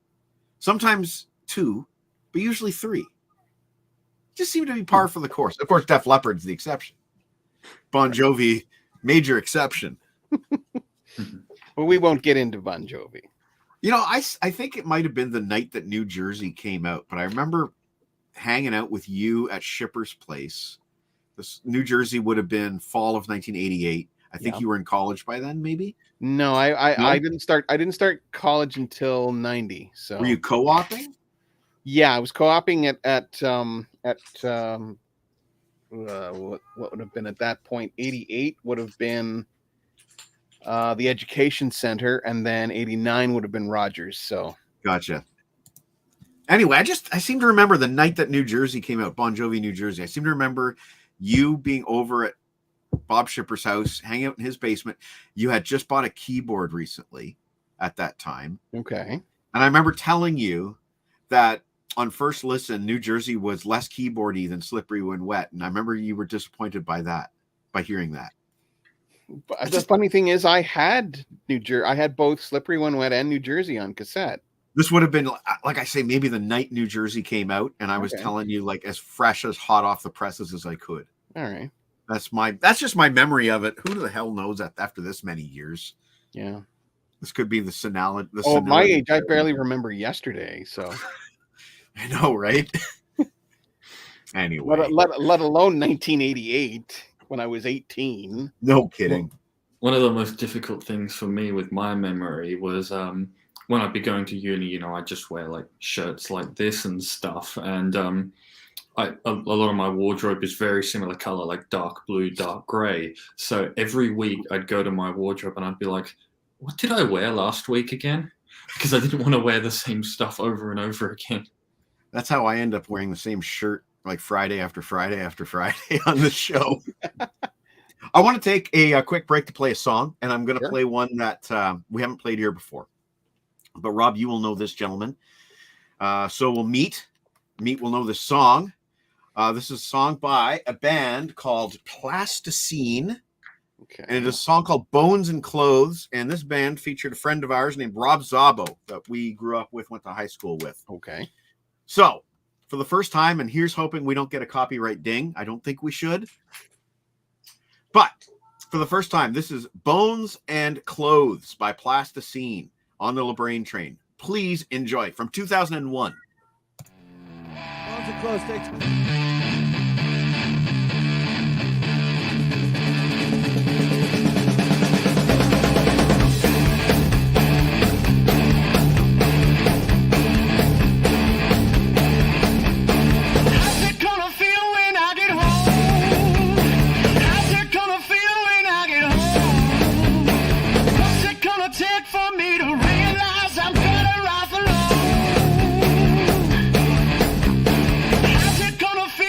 Sometimes 2, but usually 3. Just seemed to be par for the course. Of course, Def Leppard's the exception. Bon Jovi, major exception. Well, we won't get into Bon Jovi. You know, I think it might have been the night that New Jersey came out, but I remember hanging out with you at Shipper's Place. This New Jersey would have been fall of 1988. I think you were in college by then, maybe. No, I didn't start college until 90. So were you co-oping? Yeah, I was co-oping at what would have been at that point 88 would have been the Education Center, and then 89 would have been Rogers. So gotcha. Anyway, I seem to remember the night that New Jersey came out, Bon Jovi, New Jersey. I seem to remember you being over at Bob Shipper's house, hanging out in his basement. You had just bought a keyboard recently at that time. Okay. And I remember telling you that on first listen, New Jersey was less keyboardy than Slippery When Wet. And I remember you were disappointed by hearing that. But the funny thing is, I had both Slippery When Wet and New Jersey on cassette. This would have been, like I say, maybe the night New Jersey came out, and I was telling you like as fresh as hot off the presses as I could. All right. That's just my memory of it. Who the hell knows that after this many years? Yeah. This could be the senility. My age, I barely remember yesterday. So I know, right? Anyway, let alone 1988 when I was 18. No kidding. One of the most difficult things for me with my memory was when I'd be going to uni. You know, I just wear like shirts like this and stuff, and a lot of my wardrobe is very similar color, like dark blue, dark gray. So every week I'd go to my wardrobe and I'd be like, what did I wear last week again? Because I didn't want to wear the same stuff over and over again. That's how I end up wearing the same shirt like Friday after Friday after Friday on the show. I want to take a quick break to play a song, and I'm going to play one that we haven't played here before. But Rob, you will know this gentleman. So will Meat. Meat will know this song. This is a song by a band called Plasticine. Okay. And it is a song called Bones and Clothes. And this band featured a friend of ours named Rob Zabo that we grew up with, went to high school with. Okay. So for the first time, and here's hoping we don't get a copyright ding. I don't think we should. But for the first time, this is Bones and Clothes by Plasticine on the LeBrain Train. Please enjoy from 2001. Bones and Clothes takes... Gonna feel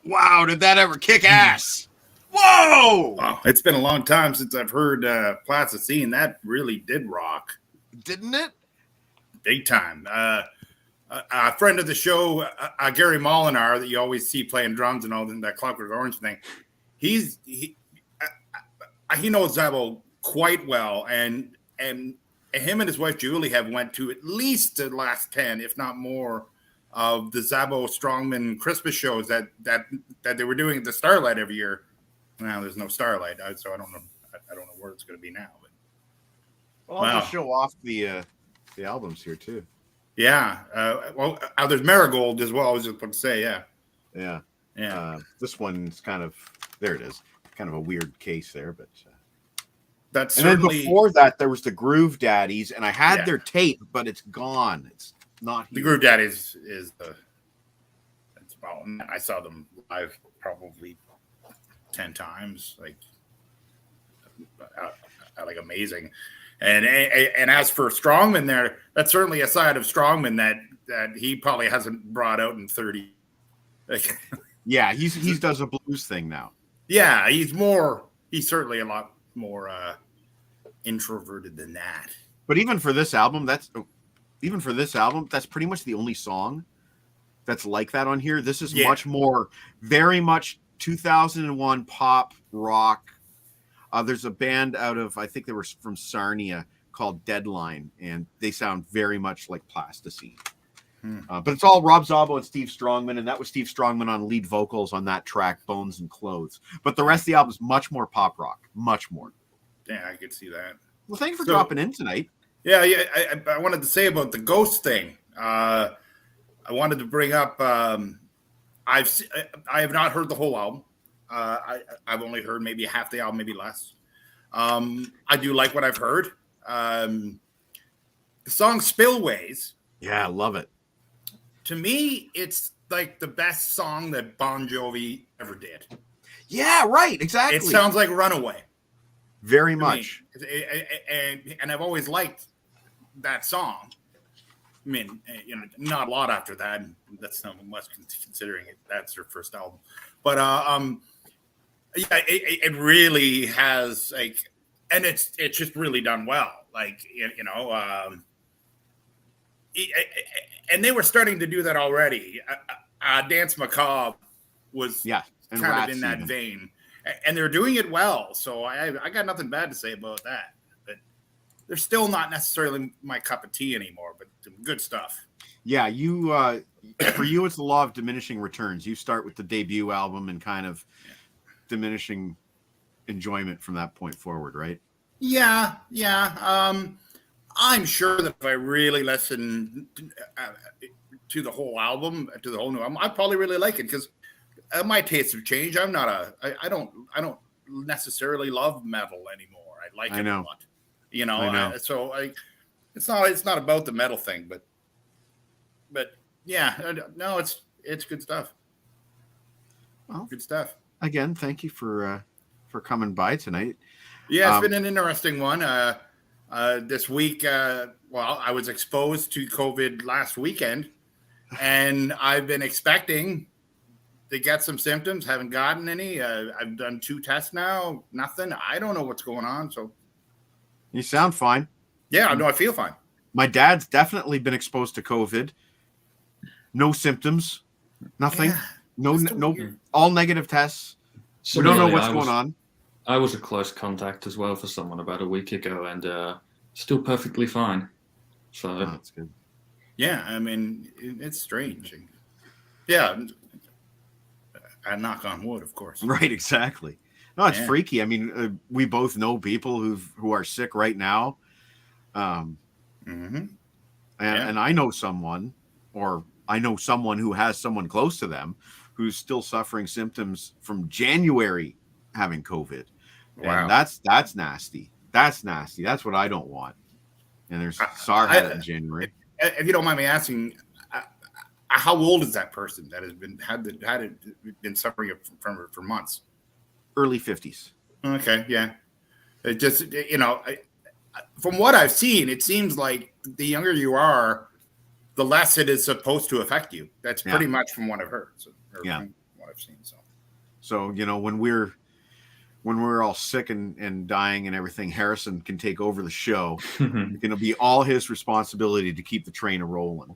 Wow, did that ever kick ass? Whoa! Wow, it's been a long time since I've heard Plasticine. That really did rock. Didn't it? Big time. A friend of the show, Gary Molinar, that you always see playing drums and all that Clockwork Orange thing, he knows Zabo quite well, and him and his wife Julie have went to at least the last 10, if not more, of the Zabo Strongman Christmas shows that they were doing at the Starlight every year. Now there's no Starlight, so I don't know where it's going to be now. But Well, I'll just show off the albums here too. yeah, there's Marigold as well. I was just about to say, Yeah. yeah. This one's kind of there. It is kind of a weird case there, but. That's And then certainly before that, there was the Groove Daddies, and I had Yeah. their tape, but it's gone. It's not the here. Groove Daddies is the. It's about, I saw them live probably 10 times, like amazing. And as for Strongman, there, that's certainly a side of Strongman that he probably hasn't brought out in 30. Like, Yeah, he does a blues thing now. yeah, he's certainly a lot more introverted than that. But even for this album, that's pretty much the only song that's like that on here. This is much more, very much 2001 pop rock. There's a band out of, I think they were from Sarnia, called Deadline, and they sound very much like Plasticine. But it's all Rob Zabo and Steve Strongman, and that was Steve Strongman on lead vocals on that track, Bones and Clothes. But the rest of the album is much more pop rock, much more. Yeah, I could see that. Well, thank you for dropping in tonight. Yeah. I wanted to say about the Ghost thing. I wanted to bring up. I have not heard the whole album. I've only heard maybe half the album, maybe less. I do like what I've heard. The song "Spillways." Yeah, I love it. To me, it's like the best song that Bon Jovi ever did. Yeah, right. Exactly. It sounds like Runaway. very to much. me. And I've always liked that song. I mean, not a lot after that. That's not much considering that's their first album. But yeah, it really has and it's just really done well. And they were starting to do that already. Dance Macabre was and kind of in that vein, and they're doing it well. So I got nothing bad to say about that. But they're still not necessarily my cup of tea anymore. But good stuff. Yeah, you for you, it's the law of diminishing returns. You start with the debut album and kind of diminishing enjoyment from that point forward, right? Yeah. I'm sure that if I really listen to the whole album, to the whole new album, I probably really like it because my tastes have changed. I don't necessarily love metal anymore. I like it a lot, so it's not about the metal thing, but yeah, no, it's good stuff. Well, good stuff. Again, thank you for coming by tonight. Yeah, it's been an interesting one. This week, I was exposed to COVID last weekend, and I've been expecting to get some symptoms. Haven't gotten any. I've done 2 tests now. Nothing. I don't know what's going on. So You sound fine. Yeah, no, I feel fine. My dad's definitely been exposed to COVID. No symptoms. Nothing. Yeah, no. All negative tests. We don't know what's going on. I was a close contact as well for someone about a week ago, and still perfectly fine. So that's good. Yeah, I mean, it's strange. Yeah, I knock on wood, of course. Right, exactly. No, it's freaky. I mean, we both know people who are sick right now. And I know someone, or I know someone who has someone close to them who's still suffering symptoms from January having COVID. Wow. And that's nasty. That's nasty. That's what I don't want. And there's SAR had it in January. If you don't mind me asking, how old is that person that has been suffering from it for months? Early 50s. Okay, yeah. It just from what I've seen, it seems like the younger you are, the less it is supposed to affect you. That's pretty much from what I've heard. what I've seen. So when we're all sick and dying and everything, Harrison can take over the show. It's going to be all his responsibility to keep the train rolling.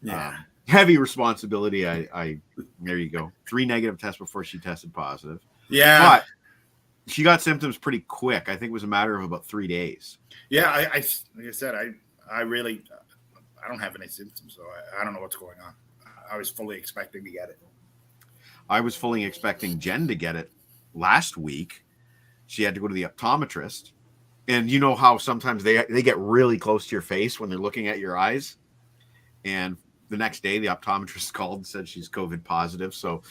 Yeah. Heavy responsibility. I there you go. 3 negative tests before she tested positive. Yeah. But she got symptoms pretty quick. I think it was a matter of about 3 days. Yeah. I like I said, I really, I don't have any symptoms, so I don't know what's going on. I was fully expecting to get it. I was fully expecting Jen to get it last week. She had to go to the optometrist. And you know how sometimes they get really close to your face when they're looking at your eyes. And the next day, the optometrist called and said she's COVID positive. So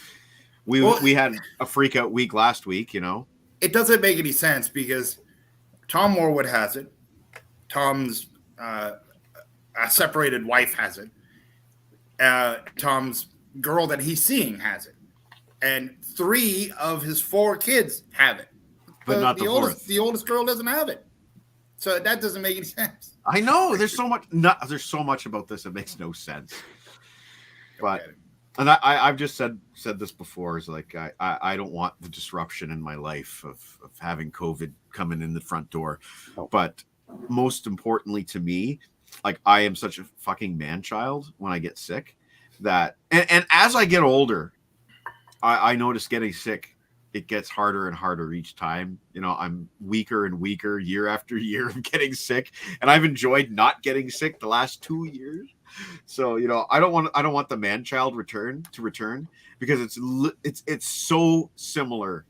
we had a freak out week last week, It doesn't make any sense because Tom Morwood has it. Tom's separated wife has it. Tom's girl that he's seeing has it. And 3 of his 4 kids have it. But not the fourth. The oldest girl doesn't have it. So that doesn't make any sense. I know there's so much. There's so much about this that makes no sense. But and I've just said this before is like I don't want the disruption in my life of having COVID coming in the front door. But most importantly to me, like I am such a fucking man child when I get sick that and as I get older, I notice getting sick. It gets harder and harder each time. I'm weaker and weaker year after year of getting sick, and I've enjoyed not getting sick the last 2 years. So I don't want the man child return because it's so similar,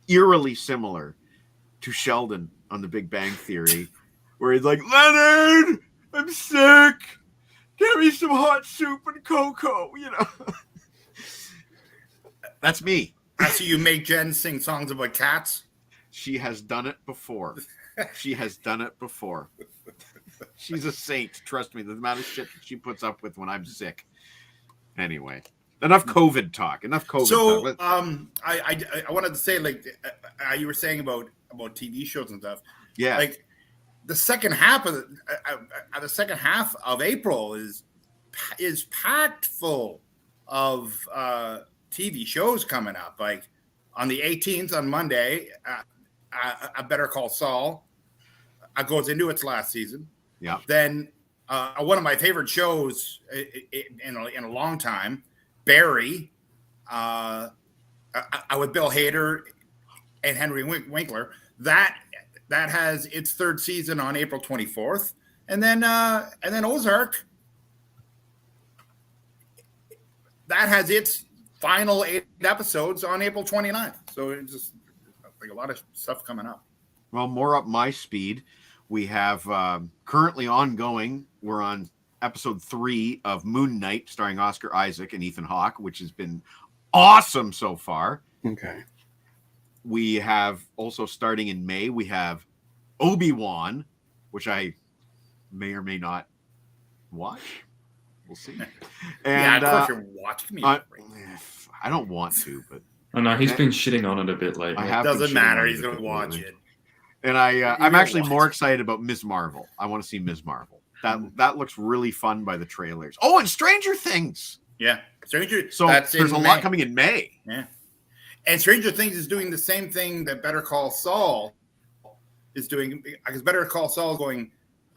eerily similar to Sheldon on The Big Bang Theory, where he's like, Leonard, I'm sick. Give me some hot soup and cocoa. That's me. I see you make Jen sing songs about cats. She has done it before. She's a saint. Trust me, the amount of shit she puts up with when I'm sick. Anyway, enough COVID talk. So, I wanted to say, like, you were saying about TV shows and stuff. Yeah. Like, the second half of April is packed full of TV shows coming up. Like on the 18th on Monday, a Better Call Saul goes into its last season. Yeah. Then one of my favorite shows in a long time, Barry, with Bill Hader and Henry Winkler. That has its 3rd season on April 24th, and then Ozark. That has its final 8 episodes on April 29th. So it's just like a lot of stuff coming up. Well, more up my speed. We have currently ongoing. We're on episode 3 of Moon Knight, starring Oscar Isaac and Ethan Hawke, which has been awesome so far. Okay. We have also starting in May, we have Obi-Wan, which I may or may not watch. We'll see. And, of course you're watching me. I don't want to, but Oh no, he's been shitting on it a bit lately. Doesn't matter. He's going to watch it. And I'm actually more excited about Ms. Marvel. I want to see Ms. Marvel. That looks really fun by the trailers. Oh, and Stranger Things. Yeah, Stranger. So there's a lot coming in May. Yeah, and Stranger Things is doing the same thing that Better Call Saul is doing, because Better Call Saul is going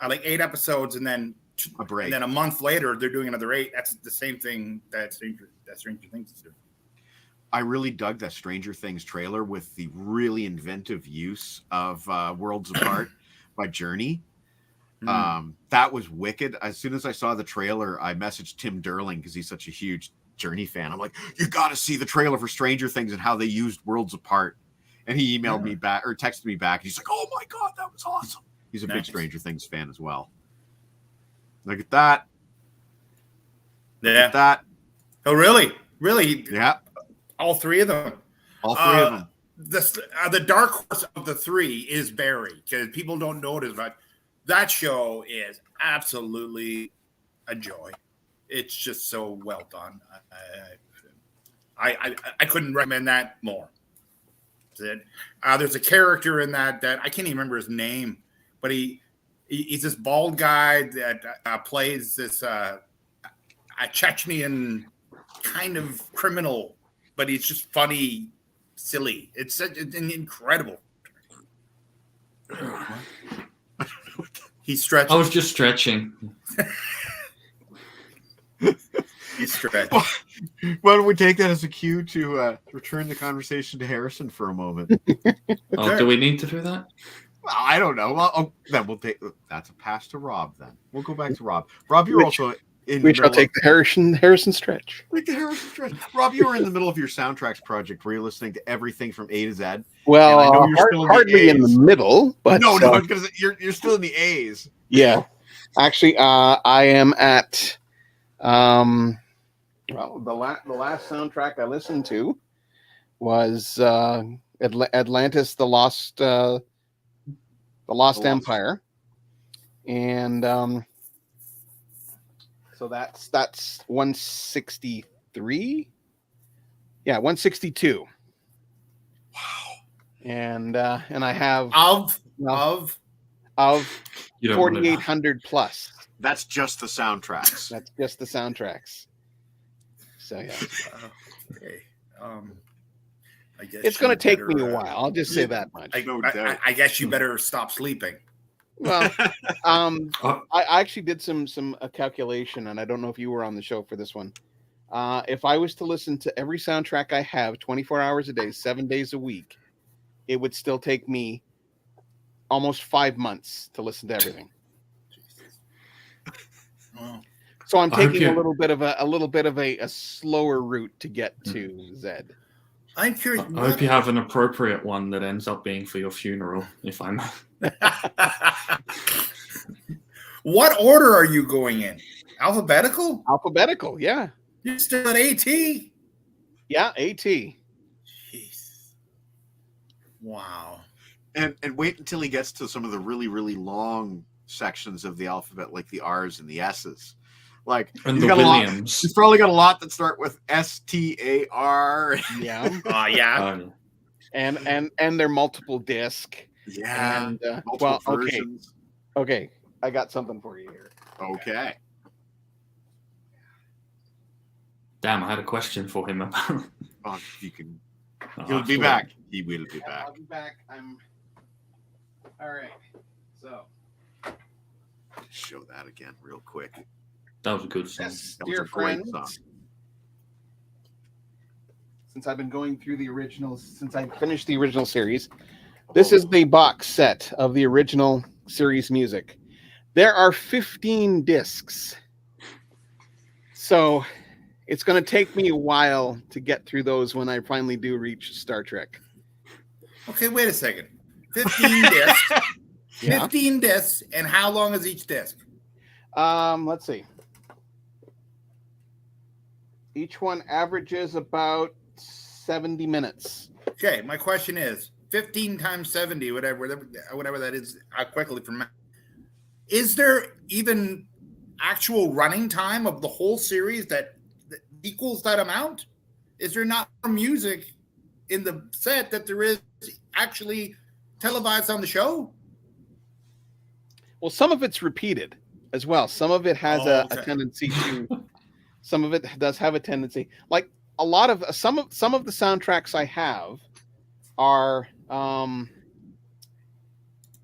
like 8 episodes and then a break, and then a month later they're doing another 8. That's the same thing that Stranger Things is doing. I really dug that Stranger Things trailer with the really inventive use of Worlds Apart by Journey. That was wicked. As soon as I saw the trailer, I messaged Tim Derling because he's such a huge Journey fan. I'm like, you got to see the trailer for Stranger Things and how they used Worlds Apart. And he emailed me back or texted me back. He's like, oh my God, that was awesome. He's a big Stranger Things fan as well. Look at that. Yeah. Look at that. Oh, really? Really? Yeah. All 3 of them. All 3 of them. The dark horse of the 3 is Barry, because people don't know it as much. That show is absolutely a joy. It's just so well done. I couldn't recommend that more. There's a character in that I can't even remember his name, but he's this bald guy that plays this a Chechnyan kind of criminal but he's just funny, silly. It's incredible. He's stretching. I was just stretching. He's stretching. Why don't we take that as a cue to return the conversation to Harrison for a moment? Oh, do we need to do that? Well, I don't know. Well, then we'll take that's a pass to Rob. Then we'll go back to Rob. Rob, you're also in. We shall take the Harrison stretch. Take the Harrison stretch. Rob, you were in the middle of your soundtracks project where you're listening to everything from A to Z. Well, And I know you're still in the hardly in A's. the middle, but No, because you're still in the A's. yeah. Actually, I am at well, the last soundtrack I listened to was Atlantis: The Lost Empire, and so that's 163. Yeah, 162. Wow. And I have Of You don't want to know. 4,800 plus. That's just the soundtracks. That's just the soundtracks. So yeah, okay. I guess it's going to you take me better, a while. I'll just say that much. No doubt. I guess you better stop sleeping. Well, Oh. I actually did some calculation, and I don't know if you were on the show for this one. If I was to listen to every soundtrack I have 24 hours a day, 7 days a week, it would still take me almost 5 months to listen to everything. Well, So I'm I hope taking you- a little bit of a slower route to get to Zed. I'm curious. I hope you have an appropriate one that ends up being for your funeral, if I'm. What order are you going in? Alphabetical? Alphabetical, yeah. You're still at AT? Yeah, AT. Jeez. Wow. And wait until he gets to some of the really, really long sections of the alphabet, like the R's and the S's. Like And he's the got a lot. Williams. He's probably got a lot that start with STAR. Yeah. Yeah. and they're multiple disc. Yeah. And Multiple well, okay. versions. Okay. I got something for you here. Okay. Damn, I had a question for him about. Oh, you can. Oh, He'll be actually, back. He will be back. I'll be back. I'm all right. So Show that again real quick. That was a good song. yes, That was dear a great friends. song. Since I've been going through the originals, since I finished the original series, this is the box set of the original series music. There are 15 discs. So it's going to take me a while to get through those when I finally do reach Star Trek. Okay, wait a second. 15 discs. Yeah. 15 discs. And how long is each disc? Let's see. Each one averages about 70 minutes. Okay, my question is 15 times 70, whatever that is, quickly from math. Is there even actual running time of the whole series that equals that amount? Is there not more music in the set that there is actually televised on the show? Well, some of it's repeated as well. Some of it has Oh, a okay. tendency to. Some of it does have a tendency. Like a lot of some of the soundtracks I have are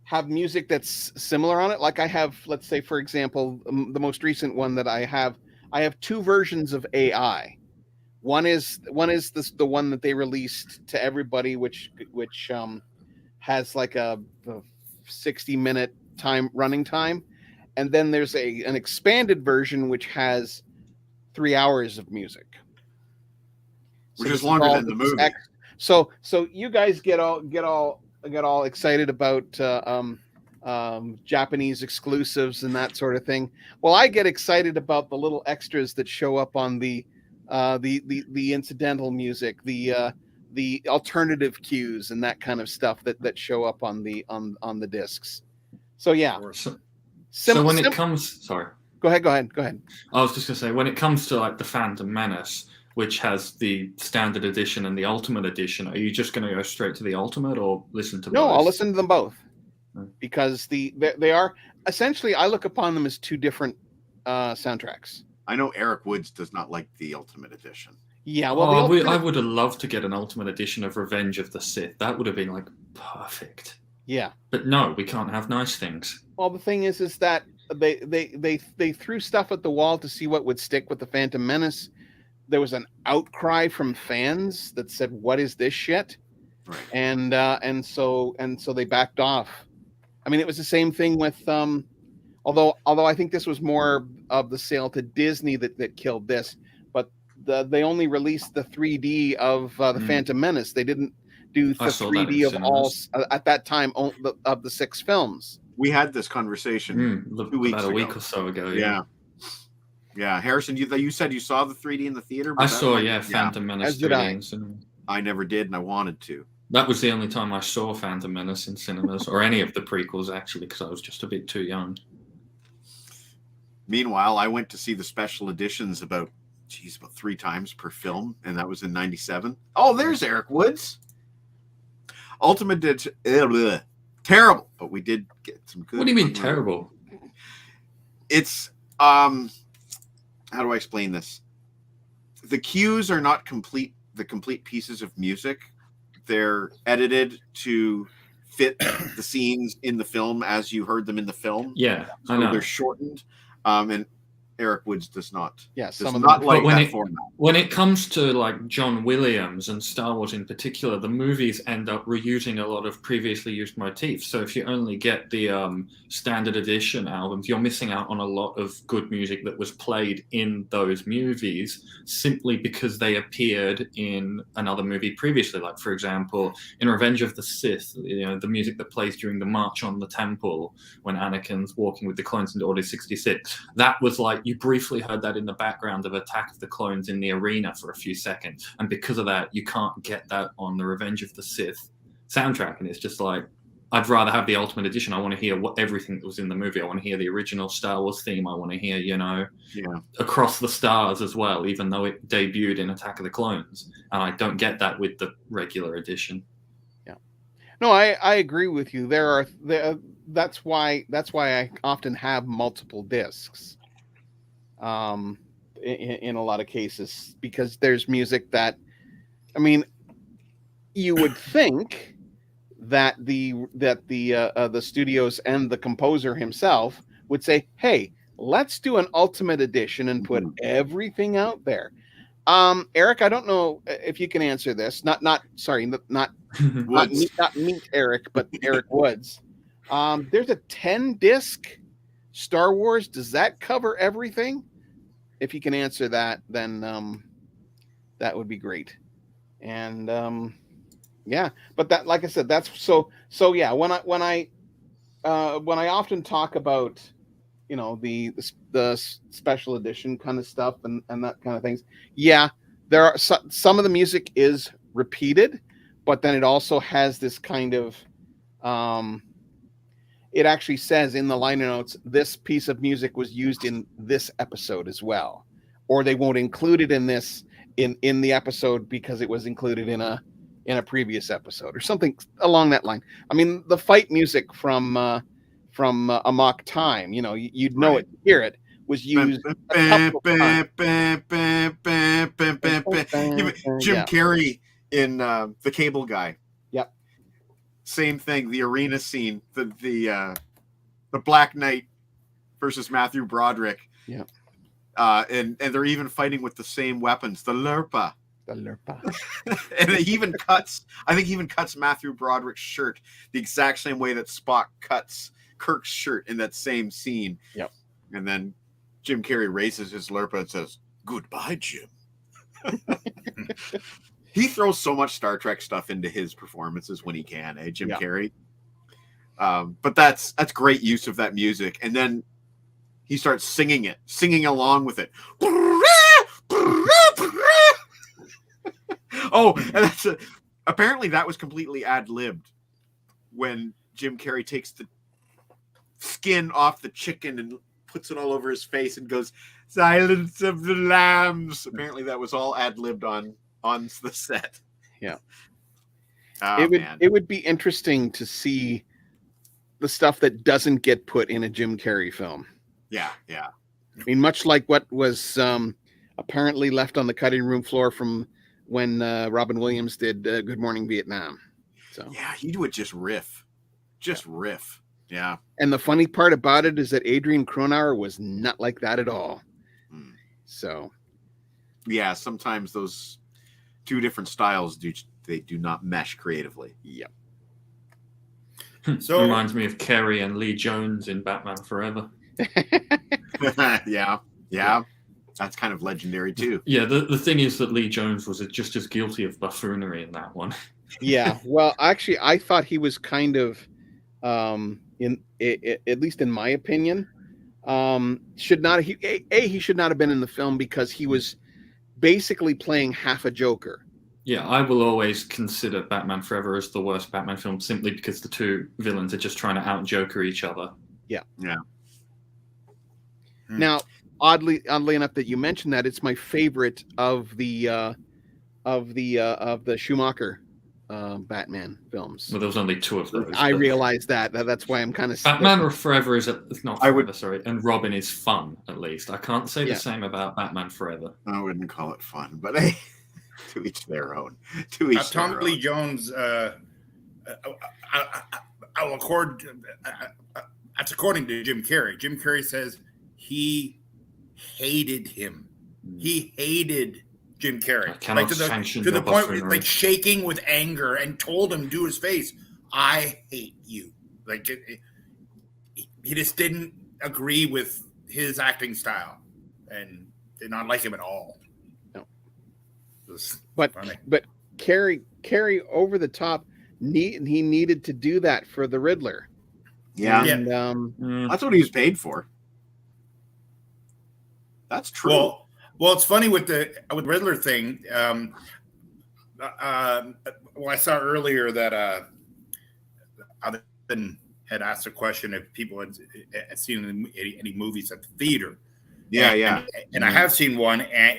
have music that's similar on it. Like I have, let's say, for example, the most recent one that I have two versions of AI. One is the one that they released to everybody, which has like a 60-minute running time, and then there's an expanded version which has 3 hours of music, Which this is longer all- than the this movie. So you guys get all excited about Japanese exclusives and that sort of thing. Well, I get excited about the little extras that show up on the incidental music, the alternative cues and that kind of stuff that show up on the discs. So yeah. So when it comes, sorry, Go ahead. I was just gonna say when it comes to like the Phantom Menace, which has the standard edition and the ultimate edition, are you just gonna go straight to the ultimate or listen to? No, both? I'll listen to them both Hmm. because they are essentially, I look upon them as two different soundtracks. I know Eric Woods does not like the Ultimate Edition. Yeah, well, Oh, the I would have loved to get an Ultimate Edition of Revenge of the Sith. That would have been like perfect. yeah. But no, we can't have nice things. Well, the thing is that they threw stuff at the wall to see what would stick with the Phantom Menace. There was an outcry from fans that said, "What is this shit?" Right. And so they backed off. I mean, it was the same thing with although I think this was more of the sale to Disney that killed this, but they only released the 3D of the Phantom Menace. They didn't do the I saw that in 3D of all cinemas. at that time of the 6 films. We had this conversation 2 weeks About a ago. week or so ago. Yeah. Harrison, you said you saw the 3D in the theater? I Was that saw, one? yeah, Phantom Menace As did 3D I. in cinema. I never did, and I wanted to. That was the only time I saw Phantom Menace in cinemas, or any of the prequels, actually, because I was just a bit too young. Meanwhile, I went to see the special editions about 3 times per film, and that was in '97. Oh, there's Eric Woods. Ultimate did terrible, but we did get some good. What do you mean terrible? It's how do I explain this? The cues are not the complete pieces of music. They're edited to fit the scenes in the film as you heard them in the film. Yeah, So I know. they're shortened, and Eric Woods does not. Yeah, Does some of not them. like But that format. When it comes to like John Williams and Star Wars in particular, the movies end up reusing a lot of previously used motifs. So if you only get the standard edition albums, you're missing out on a lot of good music that was played in those movies simply because they appeared in another movie previously. Like, for example, in Revenge of the Sith, the music that plays during the March on the Temple when Anakin's walking with the clones into Order 66, that was like, you briefly heard that in the background of Attack of the Clones in the arena for a few seconds. And because of that, you can't get that on the Revenge of the Sith soundtrack. And it's just like, I'd rather have the Ultimate Edition. I want to hear everything that was in the movie. I want to hear the original Star Wars theme. I want to hear, Across the Stars as well, even though it debuted in Attack of the Clones. And I don't get that with the regular edition. Yeah. No, I agree with you. That's why I often have multiple discs. In a lot of cases, because there's music that, I mean, you would think that the studios and the composer himself would say, "Hey, let's do an Ultimate Edition and put everything out there." Eric, I don't know if you can answer this. Not meet Eric, but Eric Woods. There's a 10-disc Star Wars. Does that cover everything? If you can answer that, then that would be great. And yeah, but that, like I said, that's so yeah. When I often talk about the special edition kind of stuff and that kind of things, yeah, there are some of the music is repeated, but then it also has this kind of it actually says in the liner notes, this piece of music was used in this episode as well, or they won't include it in this in the episode because it was included in a previous episode or something along that line. I mean, the fight music from Amok Time, you'd know it, hear it, was used a couple of times. Jim Carrey in The Cable Guy. Yep. Same thing. The arena scene, the Black Knight versus Matthew Broderick. Yeah. And they're even fighting with the same weapons, the Lurpa. The Lurpa. And he even cuts Matthew Broderick's shirt the exact same way that Spock cuts Kirk's shirt in that same scene. Yep. And then Jim Carrey raises his Lurpa and says, "Goodbye, Jim." He throws so much Star Trek stuff into his performances when he can, Jim Carrey. But that's great use of that music. And then he starts singing along with it. Oh, and apparently that was completely ad-libbed when Jim Carrey takes the skin off the chicken and puts it all over his face and goes, "Silence of the Lambs." Apparently that was all ad-libbed on the set. Yeah. Oh, it would be interesting to see the stuff that doesn't get put in a Jim Carrey film. Yeah. I mean, much like what was apparently left on the cutting room floor from when Robin Williams did Good Morning Vietnam. So Yeah, he would just riff. Yeah. and the funny part about it is that Adrian Cronauer was not like that at all. Hmm. So Yeah, sometimes those two different styles do not mesh creatively. yep. So- Reminds me of Kerry and Lee Jones in Batman Forever. Yeah. That's kind of legendary too. Yeah, the thing is that Lee Jones was just as guilty of buffoonery in that one. Yeah. Well, actually, I thought he was kind of, at least in my opinion, should not he should not have been in the film because he was basically playing half a Joker. Yeah, I will always consider Batman Forever as the worst Batman film simply because the two villains are just trying to out-Joker each other. Now, oddly enough that you mentioned that, it's my favorite of the Schumacher Batman films. Well, there was only two of those. I but realize that. That's why I'm kind of Batman Forever is not I Forever, would- sorry, and Robin is fun at least. I can't say Yeah. the same about Batman Forever. I wouldn't call it fun, but hey, to each their own. To each Tommy their Lee own. Jones, I'll accord. That's according to Jim Carrey. Jim Carrey says he hated him. He hated Jim Carrey, I cannot to sanction the your point where, buffoonery. like shaking with anger, and told him to his face, "I hate you." Like he just didn't agree with his acting style, and did not like him at all. No. It was But funny. Carrey over the top. He needed to do that for the Riddler. Yeah, Yeah. And Mm, that's what he was paid for. That's true. Well, it's funny with the Riddler thing. Well, I saw earlier that Ivan had asked a question if people had seen any movies at the theater. And I have seen one, and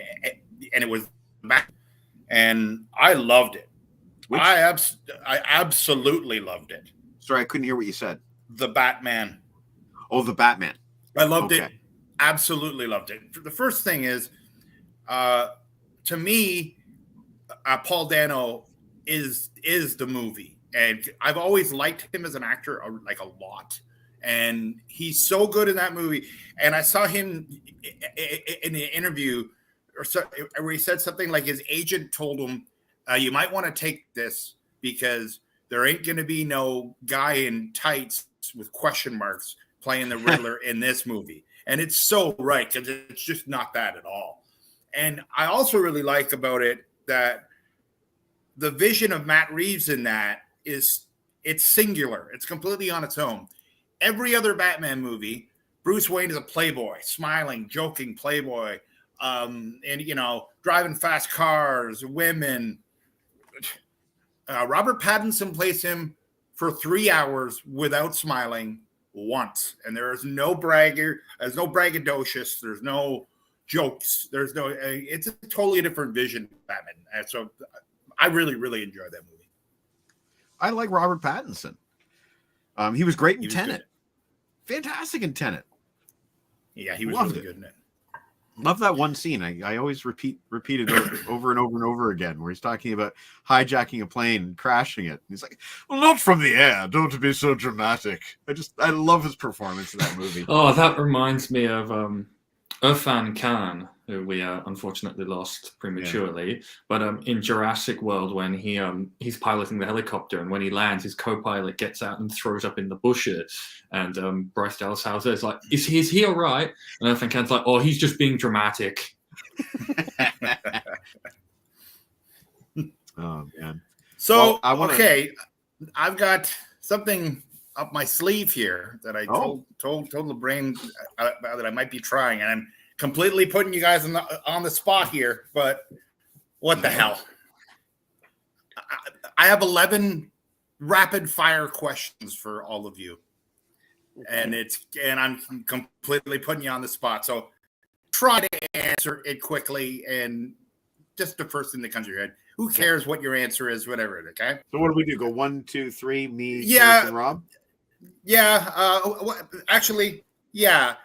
it was back, and I loved it. Which- I absolutely loved it. Sorry, I couldn't hear what you said. The Batman. Oh, the Batman. I loved it. Okay. Absolutely loved it. The first thing is, to me, Paul Dano is the movie, and I've always liked him as an actor like a lot, and he's so good in that movie. And I saw him in the interview where he said something like his agent told him, "You might want to take this because there ain't going to be no guy in tights with question marks playing the Riddler in this movie." And it's so right, because it's just not that at all. And I also really like about it that the vision of Matt Reeves in that it's singular. It's completely on its own. Every other Batman movie, Bruce Wayne is a playboy, smiling, joking playboy, and driving fast cars, women. Robert Pattinson plays him for 3 hours without smiling once, and there is no bragger, there's no braggadocious, there's no jokes, there's no. It's a totally different vision of Batman, and so I really, really enjoyed that movie. I like Robert Pattinson. He was great in He was Tenet. Fantastic in Tenet. Yeah, he was Loved really it. good in it. Love that one scene. I always repeat it over and over and over again, where he's talking about hijacking a plane and crashing it. And he's like, "Well, not from the air. Don't be so dramatic." I love his performance in that movie. Oh, that reminds me of Irfan Khan, who we unfortunately lost prematurely. But in Jurassic World, when he's piloting the helicopter, and when he lands, his co-pilot gets out and throws up in the bushes. And Bryce Dallas Howard is like, is he all right? And Irfan Khan's like, oh, he's just being dramatic. Oh man. So Well, I wanna- okay, I've got something up my sleeve here that I Oh. told LeBrain that I might be trying, and I'm completely putting you guys on the spot here. But what the hell? I have 11 rapid fire questions for all of you, and I'm completely putting you on the spot. So try to answer it quickly, and just the first thing that comes to your head. Who cares what your answer is? Whatever it is, okay? So what do we do? Go 1, 2, 3. Me, Yeah. Chris, and Rob. Yeah. Actually, yeah.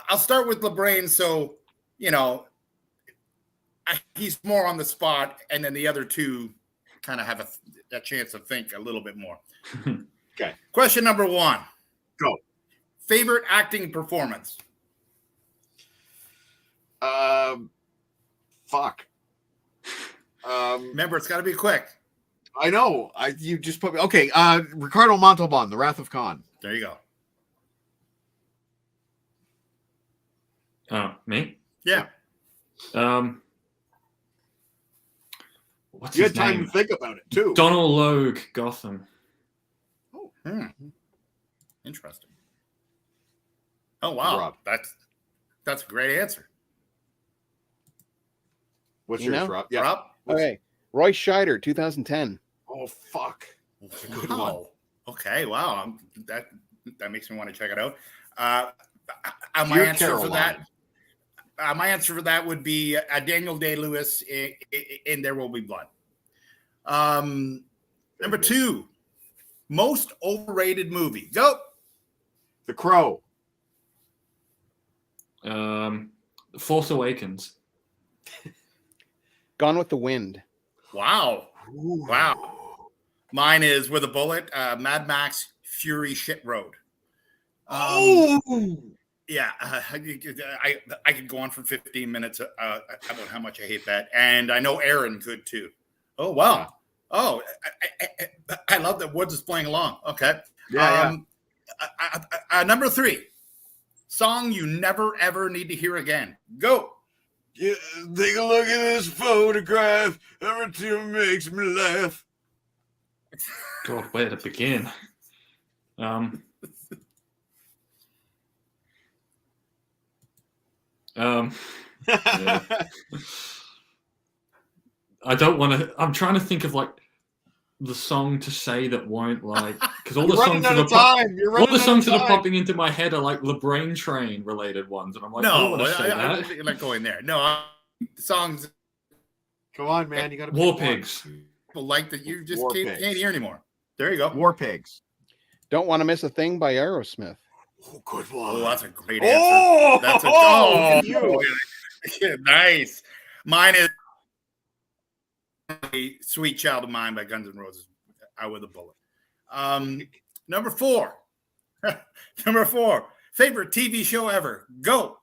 I'll start with LeBrain. So, he's more on the spot, and then the other two kind of have a chance to think a little bit more. Okay. Question number 1. Go. Favorite acting performance? Fuck. Remember, it's got to be quick. I know. You just put me. Okay. Ricardo Montalban, The Wrath of Khan. There you go. Oh, me? Yeah. What's You his had time name? to think about it too. Donald Logue, Gotham. Interesting. Oh wow, Rob. that's a great answer. What's You yours, know? Rob? Yeah. Rob? Okay. Roy Scheider, 2010. Oh fuck. a good one. Wow. Okay. Wow. That makes me want to check it out. My Dear answer for Caroline. that. My answer for that would be Daniel Day-Lewis in There Will Be Blood. Number 2, most overrated movie. Go. The Crow. Force Awakens. Gone with the Wind. Wow. Wow. Mine is With a Bullet, Mad Max Fury Shit Road. Yeah, I could go on for 15 minutes about how much I hate that, and I know Aaron could too. Oh wow! Yeah. Oh, I love that Woods is playing along. Okay, Yeah. number 3, song you never ever need to hear again. Go. Yeah, take a look at this photograph. Every time makes me laugh. God, where to begin? Yeah. I don't want to. I'm trying to think of like the song to say that won't like because all the You're songs running out that are of time. You're all running the songs out that of are time. popping into my head are like the Brain Train related ones, and I'm like, I don't No, want to say I'm that. not going there. No, songs Come on, man. You got to War Pigs. people like that you just War can't Pigs. hear anymore. There you go. War Pigs. Don't Want to Miss a Thing by Aerosmith. Oh, good Oh, one. that's a great answer. Oh, That's a look at oh, you. nice. Mine is Sweet Child of Mine by Guns N' Roses. Out with a Bullet. Number 4. Number 4. Favorite TV show ever. Go.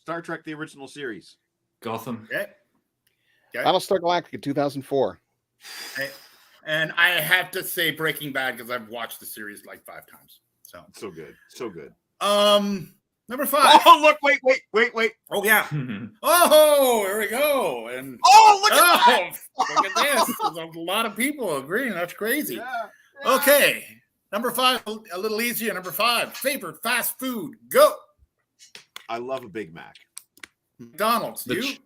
Star Trek: The Original Series. Gotham. Okay. Battlestar Galactica, 2004. And I have to say Breaking Bad because I've watched the series like 5 times. So good. So good. Number 5. Oh, look. Wait. Oh yeah. Oh, here we go. And Oh, look at that. look at this. There's a lot of people agreeing. That's crazy. Yeah. Okay. Number 5, a little easier. Number 5, favorite fast food. Go. I love a Big Mac. McDonald's. The, You? ch-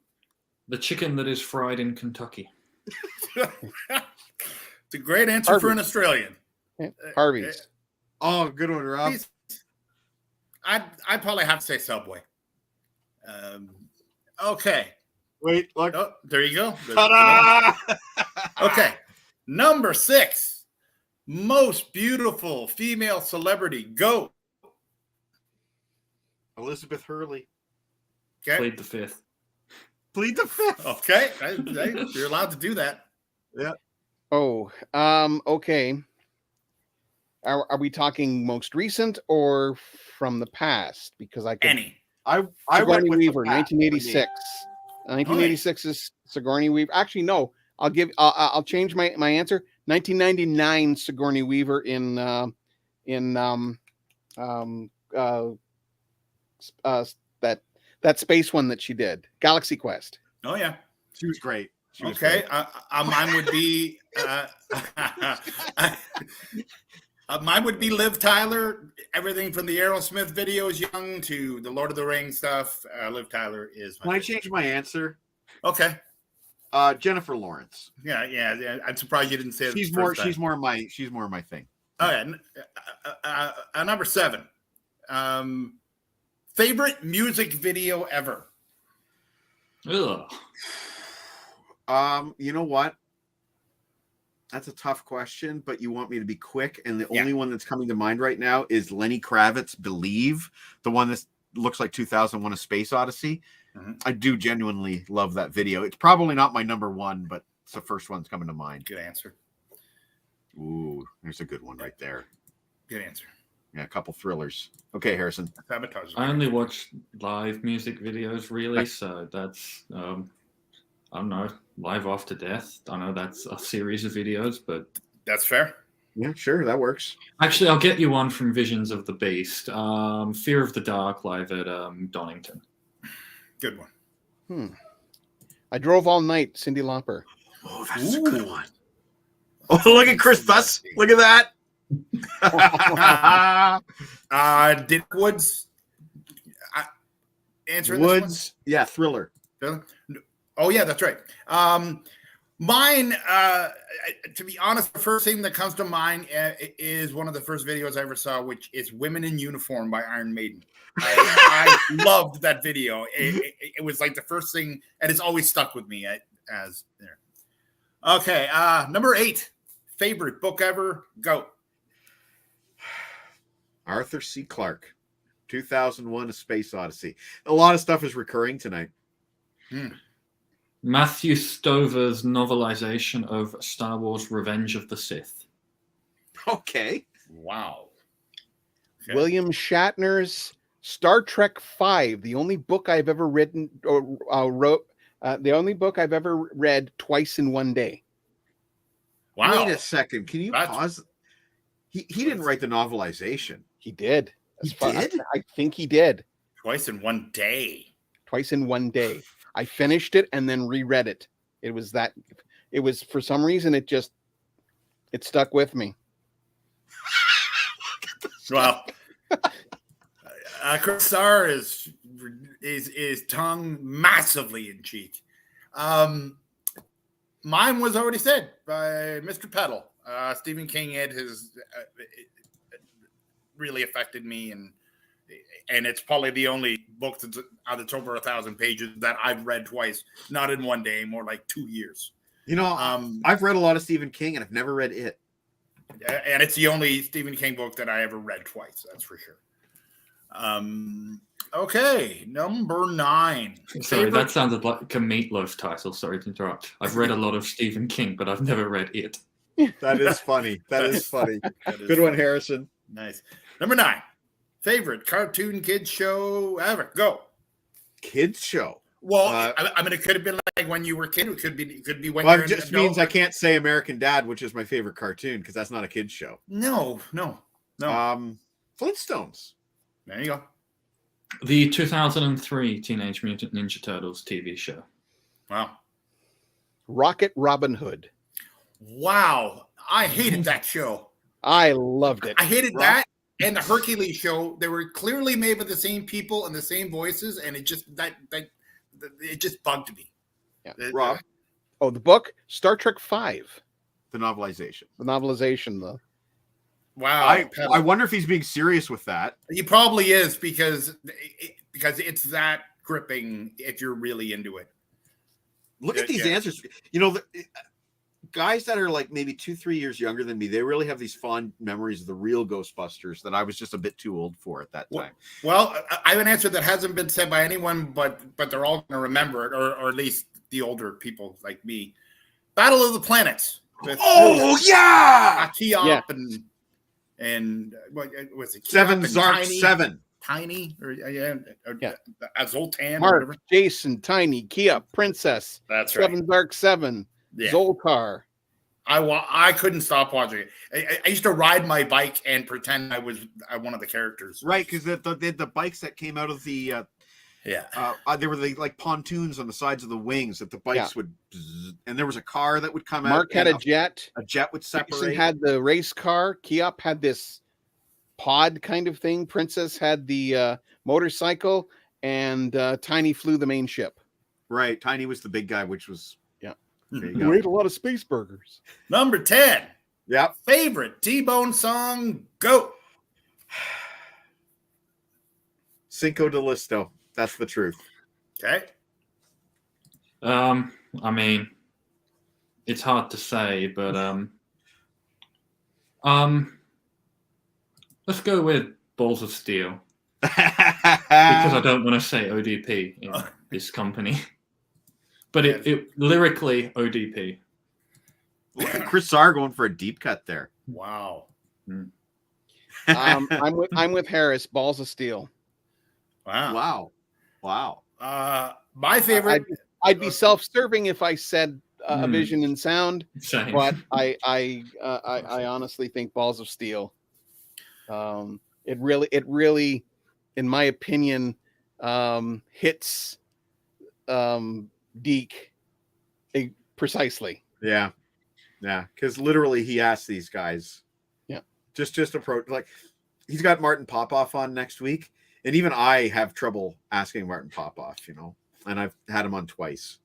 the chicken that is fried in Kentucky. It's a great answer for an Australian. Harvey's. Oh, good one, Rob. I'd probably have to say Subway. Okay. Wait, look. Oh, there you go. Ta-da! Okay. Number 6, most beautiful female celebrity. Go. Elizabeth Hurley. Okay. Played the 5th. Plead the fifth. Okay. You're allowed to do that. Oh, okay. Are we talking most recent or from the past? Because I could. Any. I Sigourney went with Weaver, the past. 1986. 1986 is Sigourney Weaver. Actually, no. I'll change my answer. 1999 Sigourney Weaver in that space one that she did, Galaxy Quest. Oh yeah. She was great. She was Okay. great. Mine would be mine would be Liv Tyler. Everything from the Aerosmith videos, young to the Lord of the Rings stuff. Liv Tyler is. Can I change my answer? Okay. Jennifer Lawrence. Yeah. I'm surprised you didn't say it. She's the more. first time. She's more my thing. Oh yeah. Number 7. Favorite music video ever. Ugh. You know what? That's a tough question, but you want me to be quick, and the only one that's coming to mind right now is Lenny Kravitz, "Believe," the one that looks like 2001: A Space Odyssey. I do genuinely love that video. It's probably not my number one, but it's the first one that's coming to mind. Good answer. Ooh, there's a good one right there. Good answer. Yeah, a couple thrillers. Okay, Harrison. Sabotage. I only watch live music videos, really. So that's, I don't know, Live After Death. I know that's a series of videos, but That's fair. Yeah, sure, that works. actually, I'll get you one from Visions of the Beast. Fear of the Dark live at Donington. Good one. I Drove All Night, Cyndi Lauper. Oh, that's a good one. Oh, look at Chris Buss. Look at that. Did Woods answer Woods, yeah, thriller. this one? Oh yeah, that's right. Mine, to be honest, the first thing that comes to mind is one of the first videos I ever saw, which is "Women in Uniform" by Iron Maiden. I loved that video. It was like the first thing, and it's always stuck with me as there. Okay, number 8, favorite book ever. Go. Arthur C. Clarke, 2001: A Space Odyssey. A lot of stuff is recurring tonight. Matthew Stover's novelization of Star Wars Revenge of the Sith. Okay. Wow. Okay. William Shatner's Star Trek V, the only book I've ever written or wrote. The only book I've ever read twice in one day. Wow. Wait a second. Can you pause? He didn't write the novelization. He did. He did? I think he did. Twice in one day. Twice in one day. I finished it and then reread it. It was for some reason it stuck with me. Well, Chris Starr is tongue massively in cheek. Mine was already said by Mr. Peddle. Stephen King has really affected me, and it's probably the only book that's over 1,000 pages that I've read twice, not in one day, more like 2 years. You know, I've read a lot of Stephen King, and I've never read it. And it's the only Stephen King book that I ever read twice. That's for sure. Okay, number 9. Sorry, that sounded like a Meatloaf title. Sorry to interrupt. I've read a lot of Stephen King, but I've never read it. That is funny. That is funny. Good one, Harrison. Nice. Number 9. Favorite cartoon kids show ever. Go. Kids show. Well, I mean, it could have been like when you were a kid. It could be when Well, you're it just means I can't say American Dad, which is my favorite cartoon, because that's not a kids show. No. Flintstones. There you go. The 2003 Teenage Mutant Ninja Turtles TV show. Wow. Rocket Robin Hood. Wow. I hated that show. I loved it. I hated that and the Hercules show. They were clearly made by the same people and the same voices, and it just it just bugged me. Yeah. Rob. Oh, the book Star Trek V, The novelization. the novelization. Wow. I wonder if he's being serious with that. He probably is because it's that gripping if you're really into it. Look at these answers. You know, guys that are like maybe 2-3 years younger than me, they really have these fond memories of the real Ghostbusters that I was just a bit too old for at that time. Well, I have an answer that hasn't been said by anyone, but they're all going to remember it, or at least the older people like me. Battle of the Planets. Oh yeah, Keop and what was it? Seven Keop Zark Tiny, 7. Tiny or Zoltan, or Mark, whatever. Jason, Tiny, Kia, Princess. That's right. Seven Zark 7. Yeah. Zoltar. I couldn't stop watching it. I used to ride my bike and pretend I was one of the characters. Right, because the bikes that came out of the there were like pontoons on the sides of the wings that the bikes would, and there was a car that would come out. Mark had a jet. A jet would separate. Jason had the race car. Keop had this pod kind of thing. Princess had the motorcycle, and Tiny flew the main ship. Right, Tiny was the big guy, which was there you We go. ate a lot of space burgers. Number 10. Yep. Favorite T-Bone song. Go. Cinco de Listo. That's the truth. Okay. I mean, it's hard to say, but let's go with Balls of Steel because I don't want to say ODP. You know. this company. But it lyrically ODP. Look at Chris Czar going for a deep cut there. Wow. I'm with Harris. Balls of Steel. Wow. Wow. My favorite. I'd be self-serving if I said Vision and Sound, Same. but I honestly think Balls of Steel. It really, in my opinion, hits Deke precisely. Yeah. Because literally he asked these guys. Yeah. Just approach, like, he's got Martin Popoff on next week. And even I have trouble asking Martin Popoff, and I've had him on twice.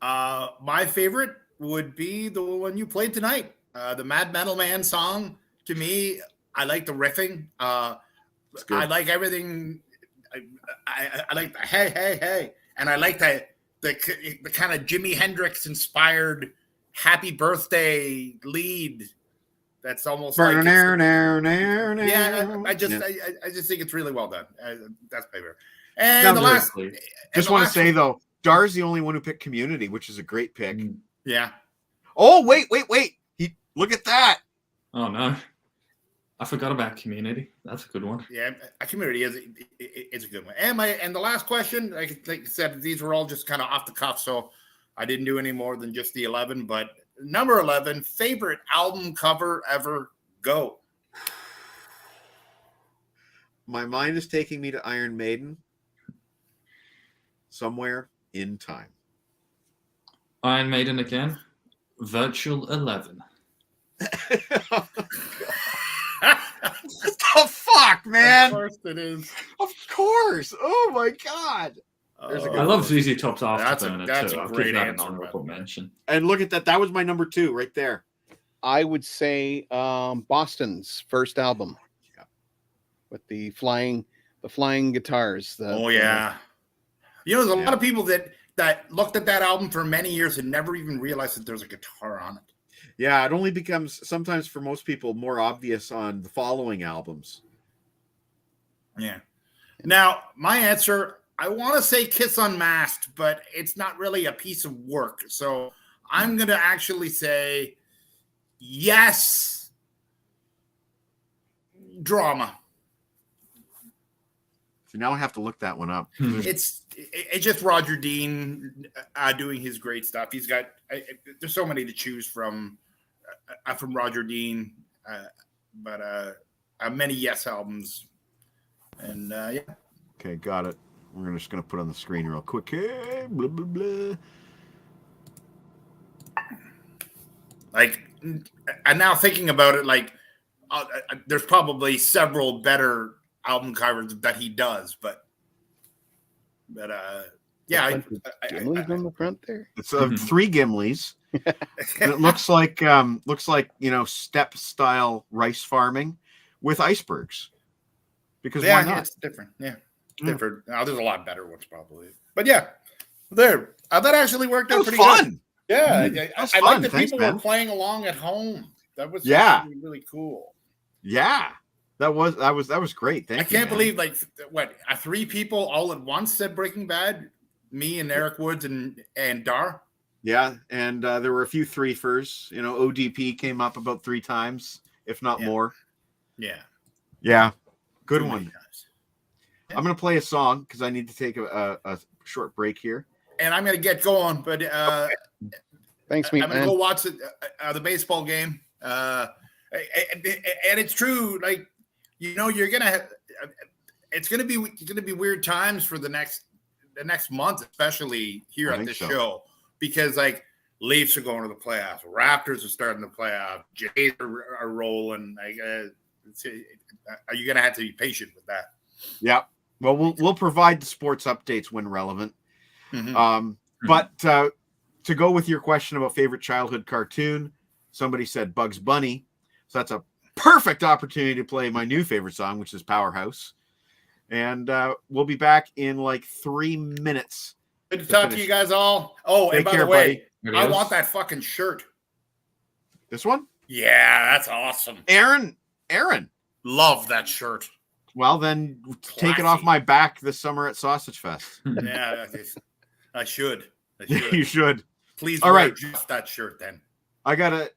My favorite would be the one you played tonight. The Mad Metal Man song. To me, I like the riffing. I like everything. I like the hey, and I like the kind of Jimi Hendrix inspired Happy Birthday lead. That's almost like I just think it's really well done. That's my favorite. And the last, just want to say though, Dar's the only one who picked Community, which is a great pick. Yeah. Oh wait! Look at that. Oh no, I forgot about Community. That's a good one. Yeah, a Community is a good one. And the last question, like I said, these were all just kind of off the cuff, so I didn't do any more than just the 11. But number 11, favorite album cover ever. Go. My mind is taking me to Iron Maiden. Somewhere in time. Iron Maiden again. Virtual 11. What the fuck, man? Of course it is. Of course. Oh my god. There's a good I love one. ZZ Top's Afterburner That's too. a I'll great give that an answer, honorable by the way. mention. And look at that. That was my number 2 right there. I would say Boston's first album. Yeah. With the flying guitars. Oh yeah. There's a lot of people that looked at that album for many years and never even realized that there's a guitar on it. Yeah, it only becomes sometimes for most people more obvious on the following albums. Yeah. Now, my answer, I want to say Kiss Unmasked, but it's not really a piece of work. So I'm going to actually say yes, Drama. So now I have to look that one up. It's just Roger Dean doing his great stuff. He's got there's so many to choose from Roger Dean, but many Yes albums, and yeah. Okay, got it. We're just gonna put on the screen real quick. Hey, blah blah blah. Like, and now thinking about it, like, there's probably several better album covers that he does, but yeah, Gimli's on the front there. It's 3 Gimlis. And it looks like steppe style rice farming with icebergs. Because why not? It's different. Yeah, different. There's a lot better ones probably, but yeah, there. That actually worked out pretty fun. good. Yeah, I like that Thanks, people man. were playing along at home. That was really, really cool. Yeah, that was great. Thank you. I can't believe 3 people all at once said Breaking Bad. Me and Eric Woods and Dar. Yeah, and there were a few threefers. ODP came up about 3 times, if not more. Yeah, good one. I'm gonna play a song because I need to take a short break here. And I'm gonna get going, but thanks, I'm gonna go watch the baseball game. And it's true, like you're gonna. It's gonna be weird times for the next month, especially here at this show, because like Leafs are going to the playoffs, Raptors are starting the playoffs, Jays are rolling. Like, are you gonna have to be patient with that? Yeah. Well, we'll provide the sports updates when relevant. Mm-hmm. But to go with your question about favorite childhood cartoon, somebody said Bugs Bunny, so that's a perfect opportunity to play my new favorite song, which is Powerhouse. And we'll be back in like 3 minutes. Good to talk to you guys all. Oh, and by the way, I want that fucking shirt. This one? Yeah, that's awesome. Aaron. Love that shirt. Well, then take it off Classy. my back this summer at Sausage Fest. Yeah, I should. You should. Please All wear right. just that shirt then. I gotta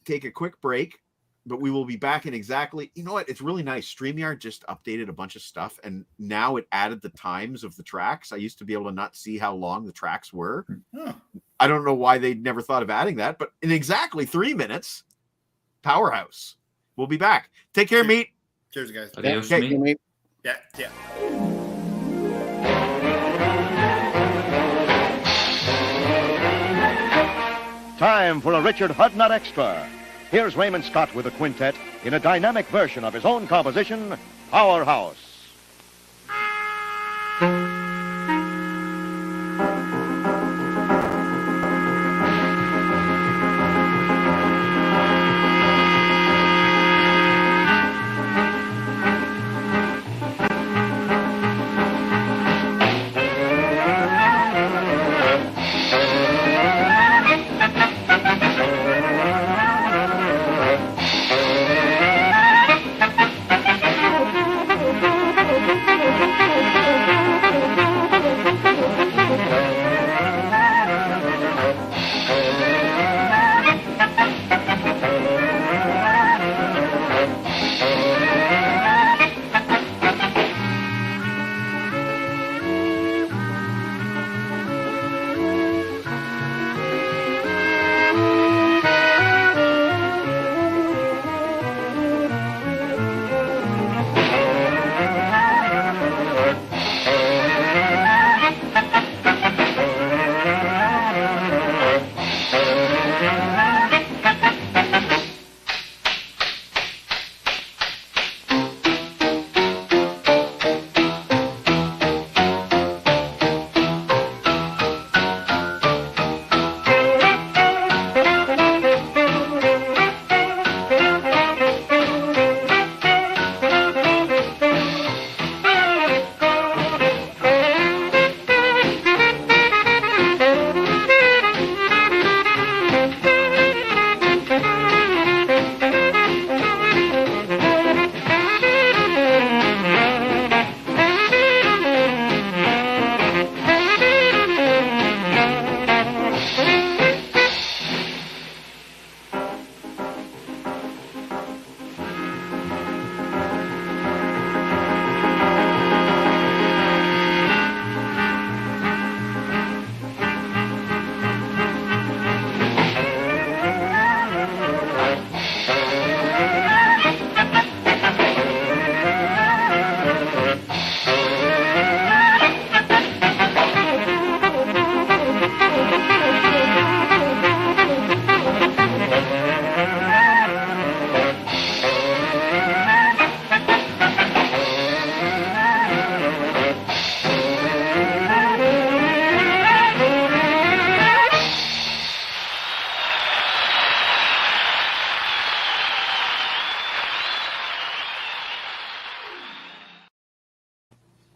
take a quick break, but we will be back in exactly. You know what? It's really nice. StreamYard just updated a bunch of stuff, and now it added the times of the tracks. I used to be able to not see how long the tracks were. Huh. I don't know why they never thought of adding that, but in exactly 3 minutes, Powerhouse. We'll be back. Take care, meat. Cheers, guys. Adios, okay. me. Mate. Yeah. Time for a Richard Hudnut Extra. Here's Raymond Scott with the quintet in a dynamic version of his own composition, Powerhouse.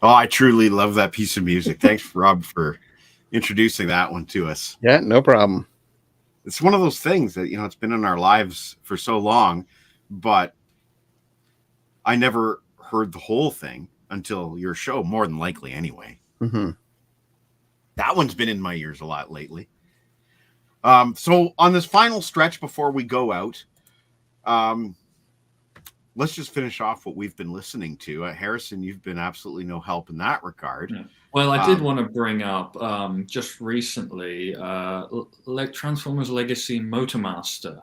Oh, I truly love that piece of music. Thanks, Rob, for introducing that one to us. Yeah, no problem. It's one of those things that, it's been in our lives for so long, but I never heard the whole thing until your show, more than likely anyway. Mm-hmm. That one's been in my ears a lot lately. So on this final stretch before we go out, let's just finish off what we've been listening to. Harrison, you've been absolutely no help in that regard. Yeah. Well, I did want to bring up just recently, Transformers Legacy Motormaster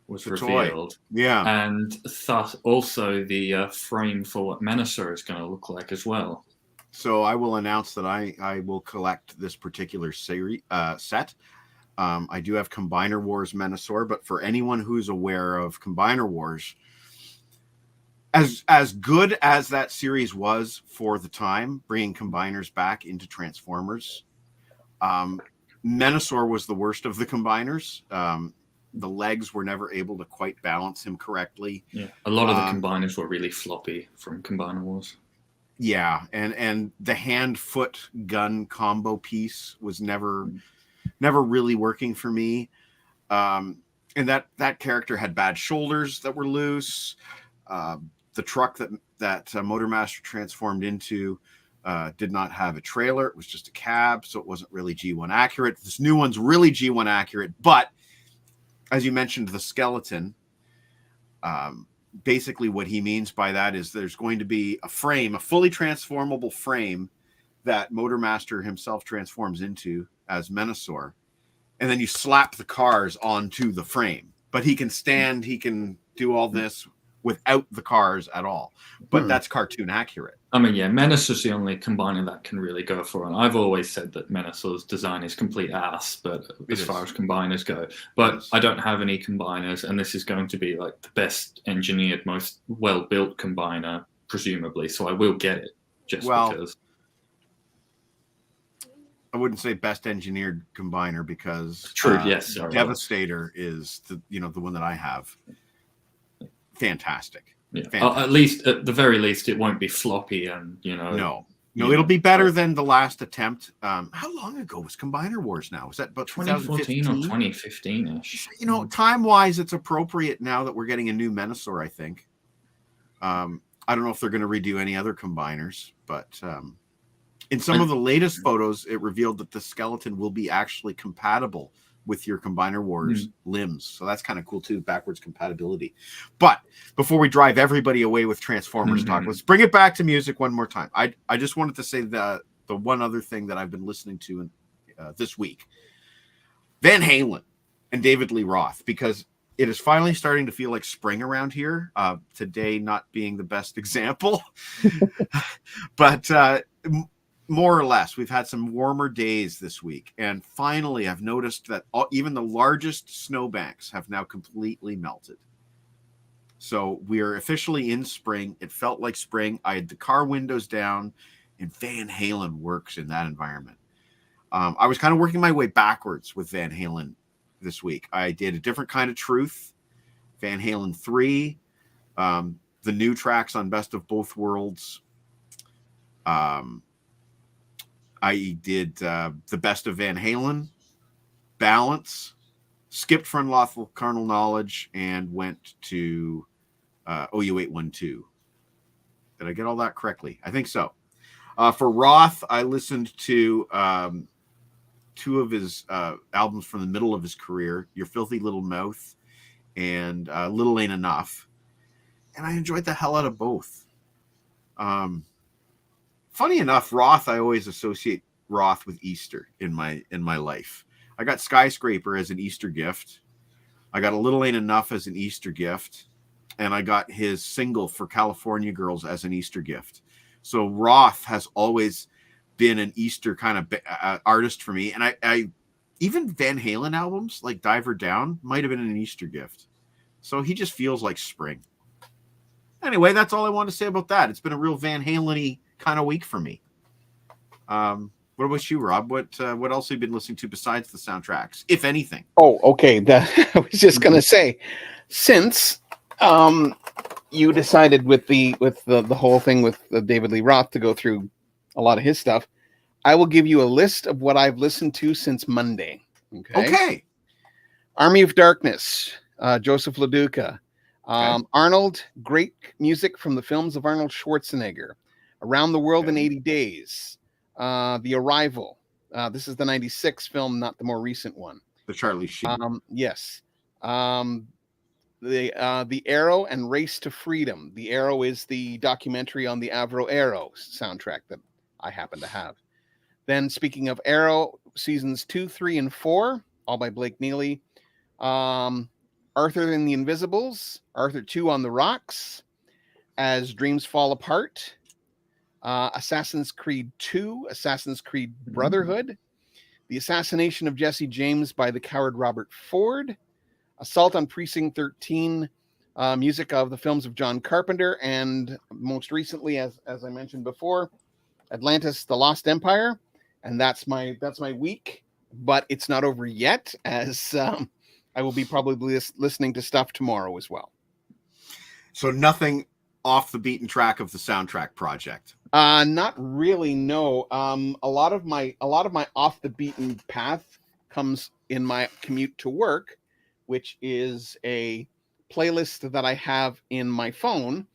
was The revealed. toy. Yeah. And thus also the frame for what Menasor is going to look like as well. So I will announce that I will collect this particular set. I do have Combiner Wars Menasor, but for anyone who's aware of Combiner Wars, as good as that series was for the time, bringing combiners back into Transformers, Menasor was the worst of the combiners. The legs were never able to quite balance him correctly. Yeah, a lot of the combiners were really floppy from Combiner Wars. Yeah, and the hand-foot gun combo piece was never really working for me. And that character had bad shoulders that were loose. The truck that Motormaster transformed into did not have a trailer. It was just a cab, so it wasn't really G1 accurate. This new one's really G1 accurate, but as you mentioned, the skeleton, basically what he means by that is there's going to be a frame, a fully transformable frame that Motormaster himself transforms into as Menasor, and then you slap the cars onto the frame. But he can stand, he can do all this without the cars at all. But that's cartoon accurate. I mean, yeah, Menasor's the only combiner that can really go for it. And I've always said that Menasor's design is complete ass, but as far as combiners go. But I don't have any combiners, and this is going to be like the best engineered, most well-built combiner, presumably. So I will get it just because. I wouldn't say best engineered combiner because Devastator is the one that I have. Fantastic. Yeah. At the very least, it won't be floppy and No, it'll be better than the last attempt. How long ago was Combiner Wars now? Was that about 2014 or 2015-ish? Time wise, it's appropriate now that we're getting a new Menasor, I think. I don't know if they're going to redo any other combiners, but in some of the latest photos, it revealed that the skeleton will be actually compatible with your Combiner Wars limbs. So that's kind of cool too, backwards compatibility. But before we drive everybody away with Transformers talk, let's bring it back to music one more time. I just wanted to say the one other thing that I've been listening to this week. Van Halen and David Lee Roth, because it is finally starting to feel like spring around here. Today not being the best example. But more or less, we've had some warmer days this week. And finally, I've noticed that even the largest snowbanks have now completely melted. So we're officially in spring. It felt like spring. I had the car windows down, and Van Halen works in that environment. I was kind of working my way backwards with Van Halen this week. I did A Different Kind of Truth, Van Halen 3, the new tracks on Best of Both Worlds. I did the Best of Van Halen, Balance, skipped for Unlawful Carnal Knowledge, and went to OU812. Did I get all that correctly? I think so. For Roth, I listened to two of his albums from the middle of his career, Your Filthy Little Mouth and Little Ain't Enough. And I enjoyed the hell out of both. Funny enough, Roth, I always associate Roth with Easter in my life. I got Skyscraper as an Easter gift. I got A Little Ain't Enough as an Easter gift. And I got his single for California Girls as an Easter gift. So Roth has always been an Easter kind of artist for me. And I even Van Halen albums like Diver Down might have been an Easter gift. So he just feels like spring. Anyway, that's all I want to say about that. It's been a real Van Halen-y kind of week for me. What about you, Rob? What else have you been listening to besides the soundtracks, if anything? Oh, okay. I was just gonna say, since you decided with the whole thing with David Lee Roth to go through a lot of his stuff, I will give you a list of what I've listened to since Monday. Okay. Army of Darkness, Joseph LaDuca. Arnold, great music from the films of Arnold Schwarzenegger. Around the World in 80 Days. The Arrival. This is the 96 film, not the more recent one. The Charlie Sheen. Yes. The Arrow and Race to Freedom. The Arrow is the documentary on the Avro Arrow soundtrack that I happen to have. Then speaking of Arrow, seasons 2, 3, and 4, all by Blake Neely. Arthur and the Invisibles, Arthur 2 on the Rocks, As Dreams Fall Apart, Assassin's Creed 2, Assassin's Creed Brotherhood, The Assassination of Jesse James by the Coward Robert Ford, Assault on Precinct 13, music of the films of John Carpenter, and most recently, as I mentioned before, Atlantis: The Lost Empire. And that's my week, but it's not over yet, as I will be probably listening to stuff tomorrow as well. So nothing off the beaten track of the soundtrack project. Not really. No. A lot of my off the beaten path comes in my commute to work, which is a playlist that I have in my phone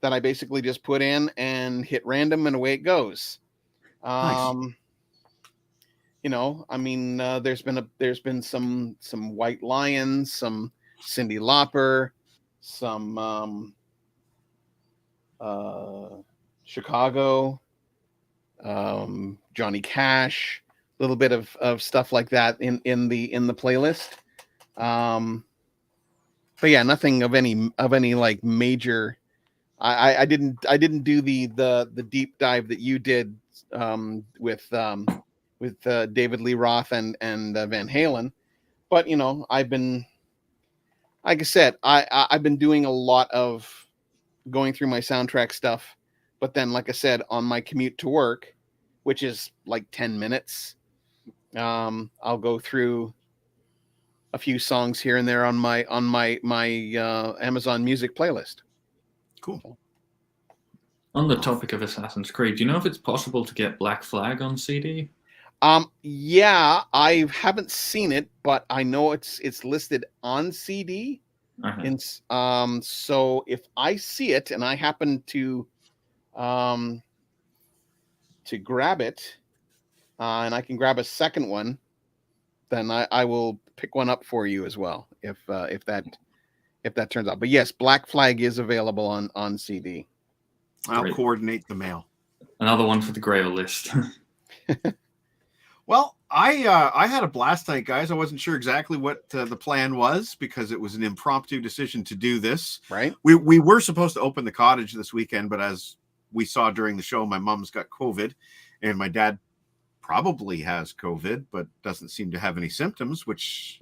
that I basically just put in and hit random, and away it goes. Nice. You know, I mean, there's been some White Lions, some Cyndi Lauper, some Chicago, Johnny Cash, a little bit of stuff like that in the playlist. But yeah, nothing of any like major. I didn't do the deep dive that you did with David Lee Roth and Van Halen, but you know, I've been, like I said, I've been doing a lot of going through my soundtrack stuff, but then, like I said, on my commute to work, which is like 10 minutes, I'll go through a few songs here and there on my Amazon Music playlist. Cool. On the topic of Assassin's Creed, do you know if it's possible to get Black Flag on CD? Yeah, I haven't seen it, but I know it's listed on CD. Uh-huh. So if I see it and I happen to grab it, and I can grab a second one, then I will pick one up for you as well, if that turns out. But yes, Black Flag is available on CD. I'll Great. coordinate the mail. Another one for the Grail list. Well, I had a blast tonight, guys. I wasn't sure exactly what the plan was because it was an impromptu decision to do this. Right. We were supposed to open the cottage this weekend, but as we saw during the show, my mom's got COVID, and my dad probably has COVID, but doesn't seem to have any symptoms, which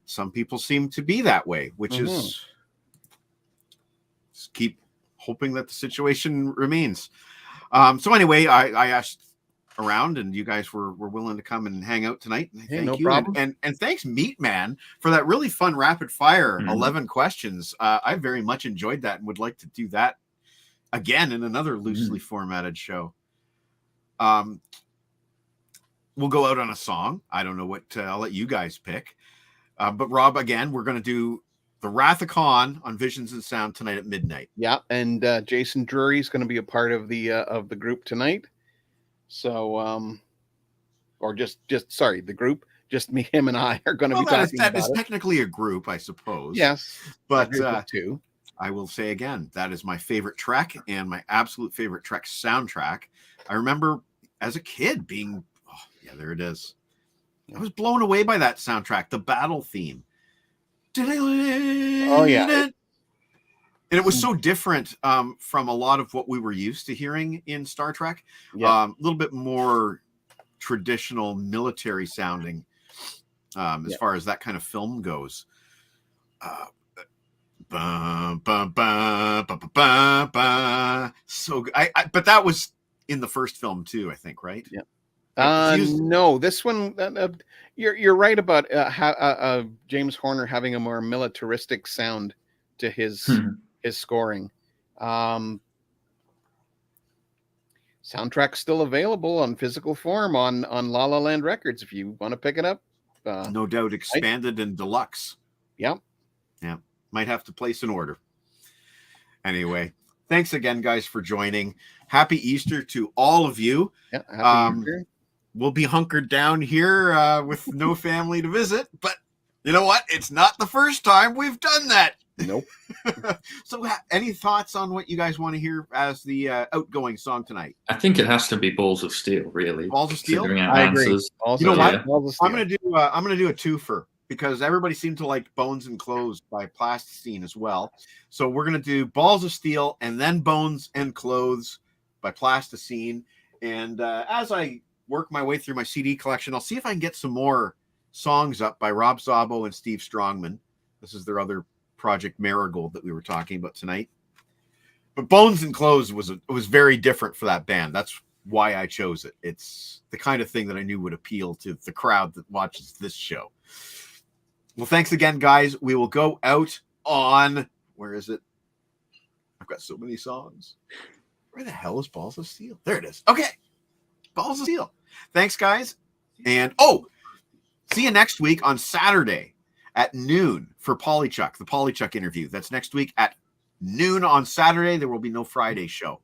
some people seem to be that way, which is just keep hoping that the situation remains. So anyway, I asked around, and you guys were willing to come and hang out tonight. And Hey, no you. problem. And thanks, Meat Man, for that really fun rapid fire 11 questions. I very much enjoyed that and would like to do that again in another loosely formatted show. We'll go out on a song. I don't know what I'll let you guys pick. But Rob, again, we're going to do the Wrath of Khan on Visions and Sound tonight at midnight. Yeah, and Jason Drury is going to be a part of the group tonight. So, or just sorry, the group, just me, him, and I are going to be talking that about is it. technically a group, I suppose. Yes, but two. I will say again, that is my favorite Trek and my absolute favorite Trek soundtrack. I remember as a kid being, there it is. I was blown away by that soundtrack, the battle theme. Oh yeah. And it was so different from a lot of what we were used to hearing in Star Trek. Yeah. A little bit more traditional military sounding as far as that kind of film goes. So but that was in the first film too, I think, right? Yeah. No, this one. You're right about James Horner having a more militaristic sound to his scoring. Soundtrack's still available on physical form on La La Land Records if you want to pick it up. No doubt, expanded and deluxe. Yep. Yeah, might have to place an order. Anyway, thanks again, guys, for joining. Happy Easter to all of you. Yeah, happy Easter. We'll be hunkered down here with no family to visit, but you know what? It's not the first time we've done that. Nope. So any thoughts on what you guys want to hear as the outgoing song tonight? I think it has to be Balls of Steel, really. Balls of Steel? I agree. Also, you know what? Balls of Steel. I'm gonna do a twofer because everybody seemed to like Bones and Clothes by Plasticine as well. So we're gonna do Balls of Steel and then Bones and Clothes by Plasticine. And as I work my way through my CD collection, I'll see if I can get some more songs up by Rob Zabo and Steve Strongman. This is their other project, Marigold, that we were talking about tonight. But Bones and Clothes was very different for that band. That's why I chose it. It's the kind of thing that I knew would appeal to the crowd that watches this show. Well, thanks again, guys. We will go out on, where is it? I've got so many songs. Where the hell is Balls of Steel? There it is. Okay. Balls of Steel. Thanks, guys. And see you next week on Saturday at noon for Polychuck, the Polychuck interview. That's next week at noon on Saturday. There will be no Friday show.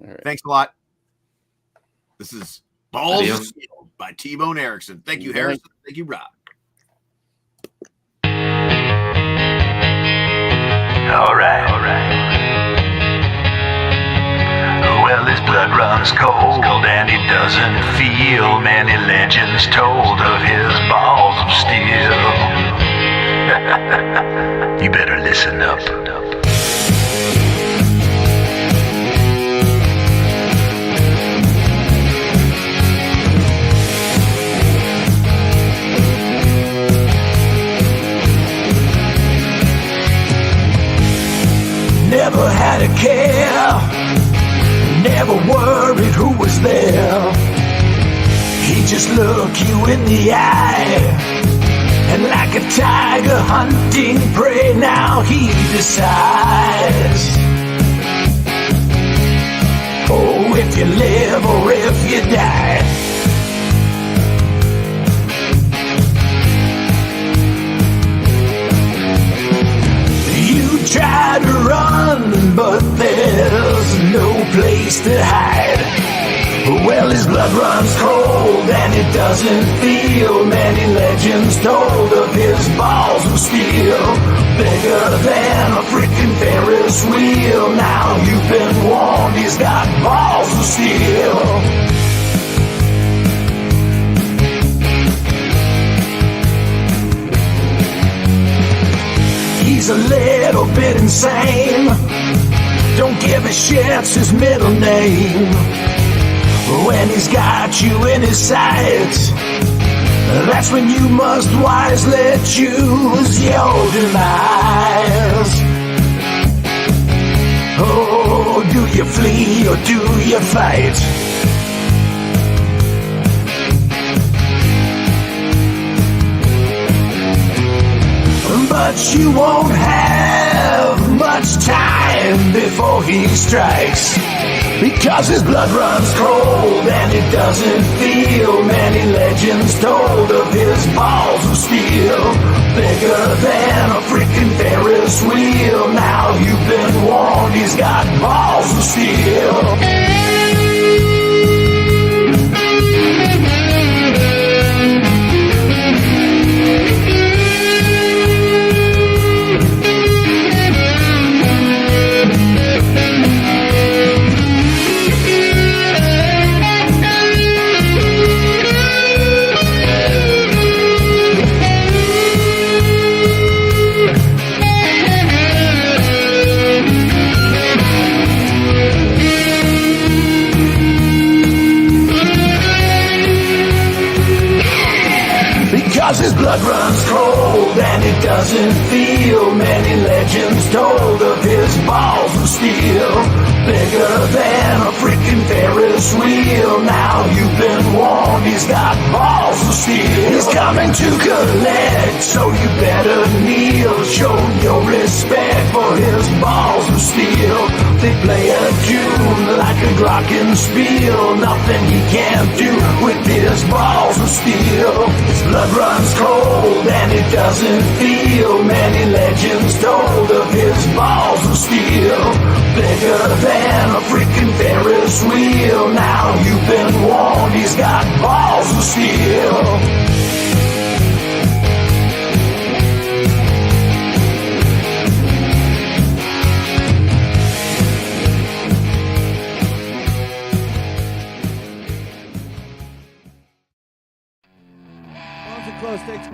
All right. Thanks a lot. This is Balls Adios. of Steel by T-Bone Erickson. Thank you, Bye. Harrison. Thank you, Rob. All right. Well, his blood runs cold and he doesn't feel many legends told of his balls of steel. You better listen up. Never had a care, never worried who was there. He just looked you in the eye, and like a tiger hunting prey, now he decides. Oh, if you live or if you die. You try to run, but there's no place to hide. Well, his blood runs cold and it doesn't feel many legends told of his balls of steel. Bigger than a freaking Ferris wheel. Now you've been warned, he's got balls of steel. He's a little bit insane. Don't give a shit's his middle name. When he's got you in his sights, that's when you must wisely choose your demise. Oh, do you flee or do you fight? But you won't have much time before he strikes, because his blood runs cold and it doesn't feel many legends told of his balls of steel. Bigger than a freaking Ferris wheel. Now you've been warned, he's got balls of steel. Because his blood runs cold and it doesn't feel many legends told of his balls of steel. Bigger than a freaking Ferris wheel. Now you've been warned, he's got balls of steel. He's coming to collect, so you better kneel. Show your respect for his balls of steel. They play a tune like a glockenspiel. Nothing he can't do with his balls of steel. His blood runs cold and it doesn't feel many legends told of his balls of steel. Bigger than a freaking Ferris wheel. Now you've been warned, he's got balls of steel. Balls are close. Stakes.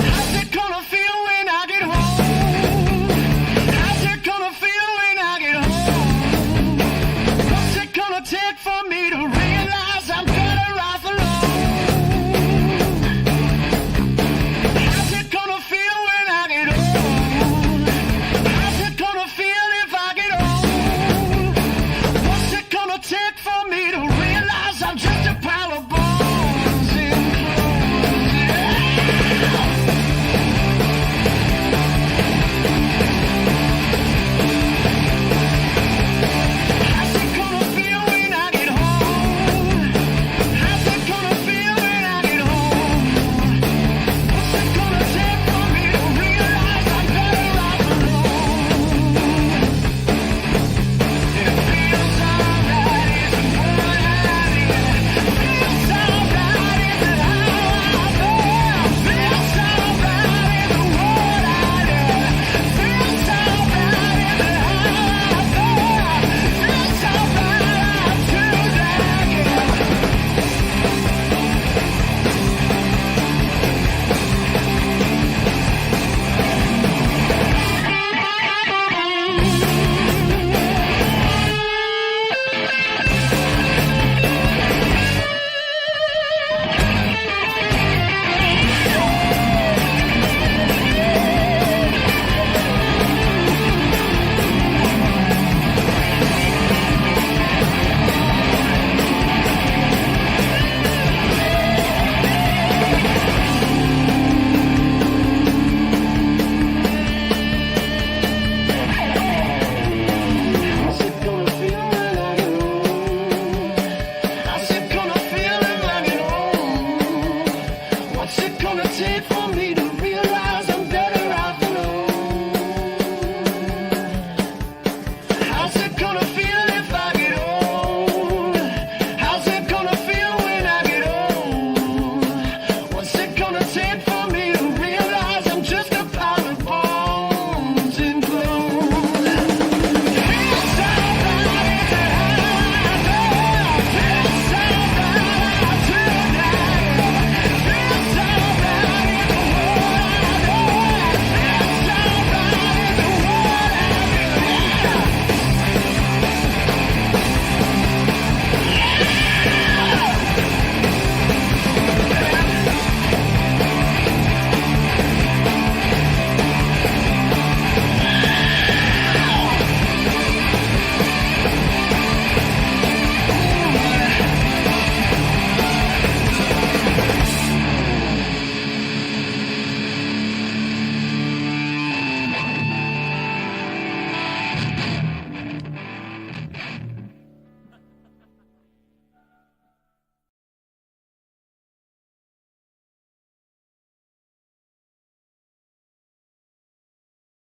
How's it gonna feel when I get home? How's it gonna feel when I get home? What's it gonna take for me to realize I'm better off alone? How's it gonna feel when I get It's it for me to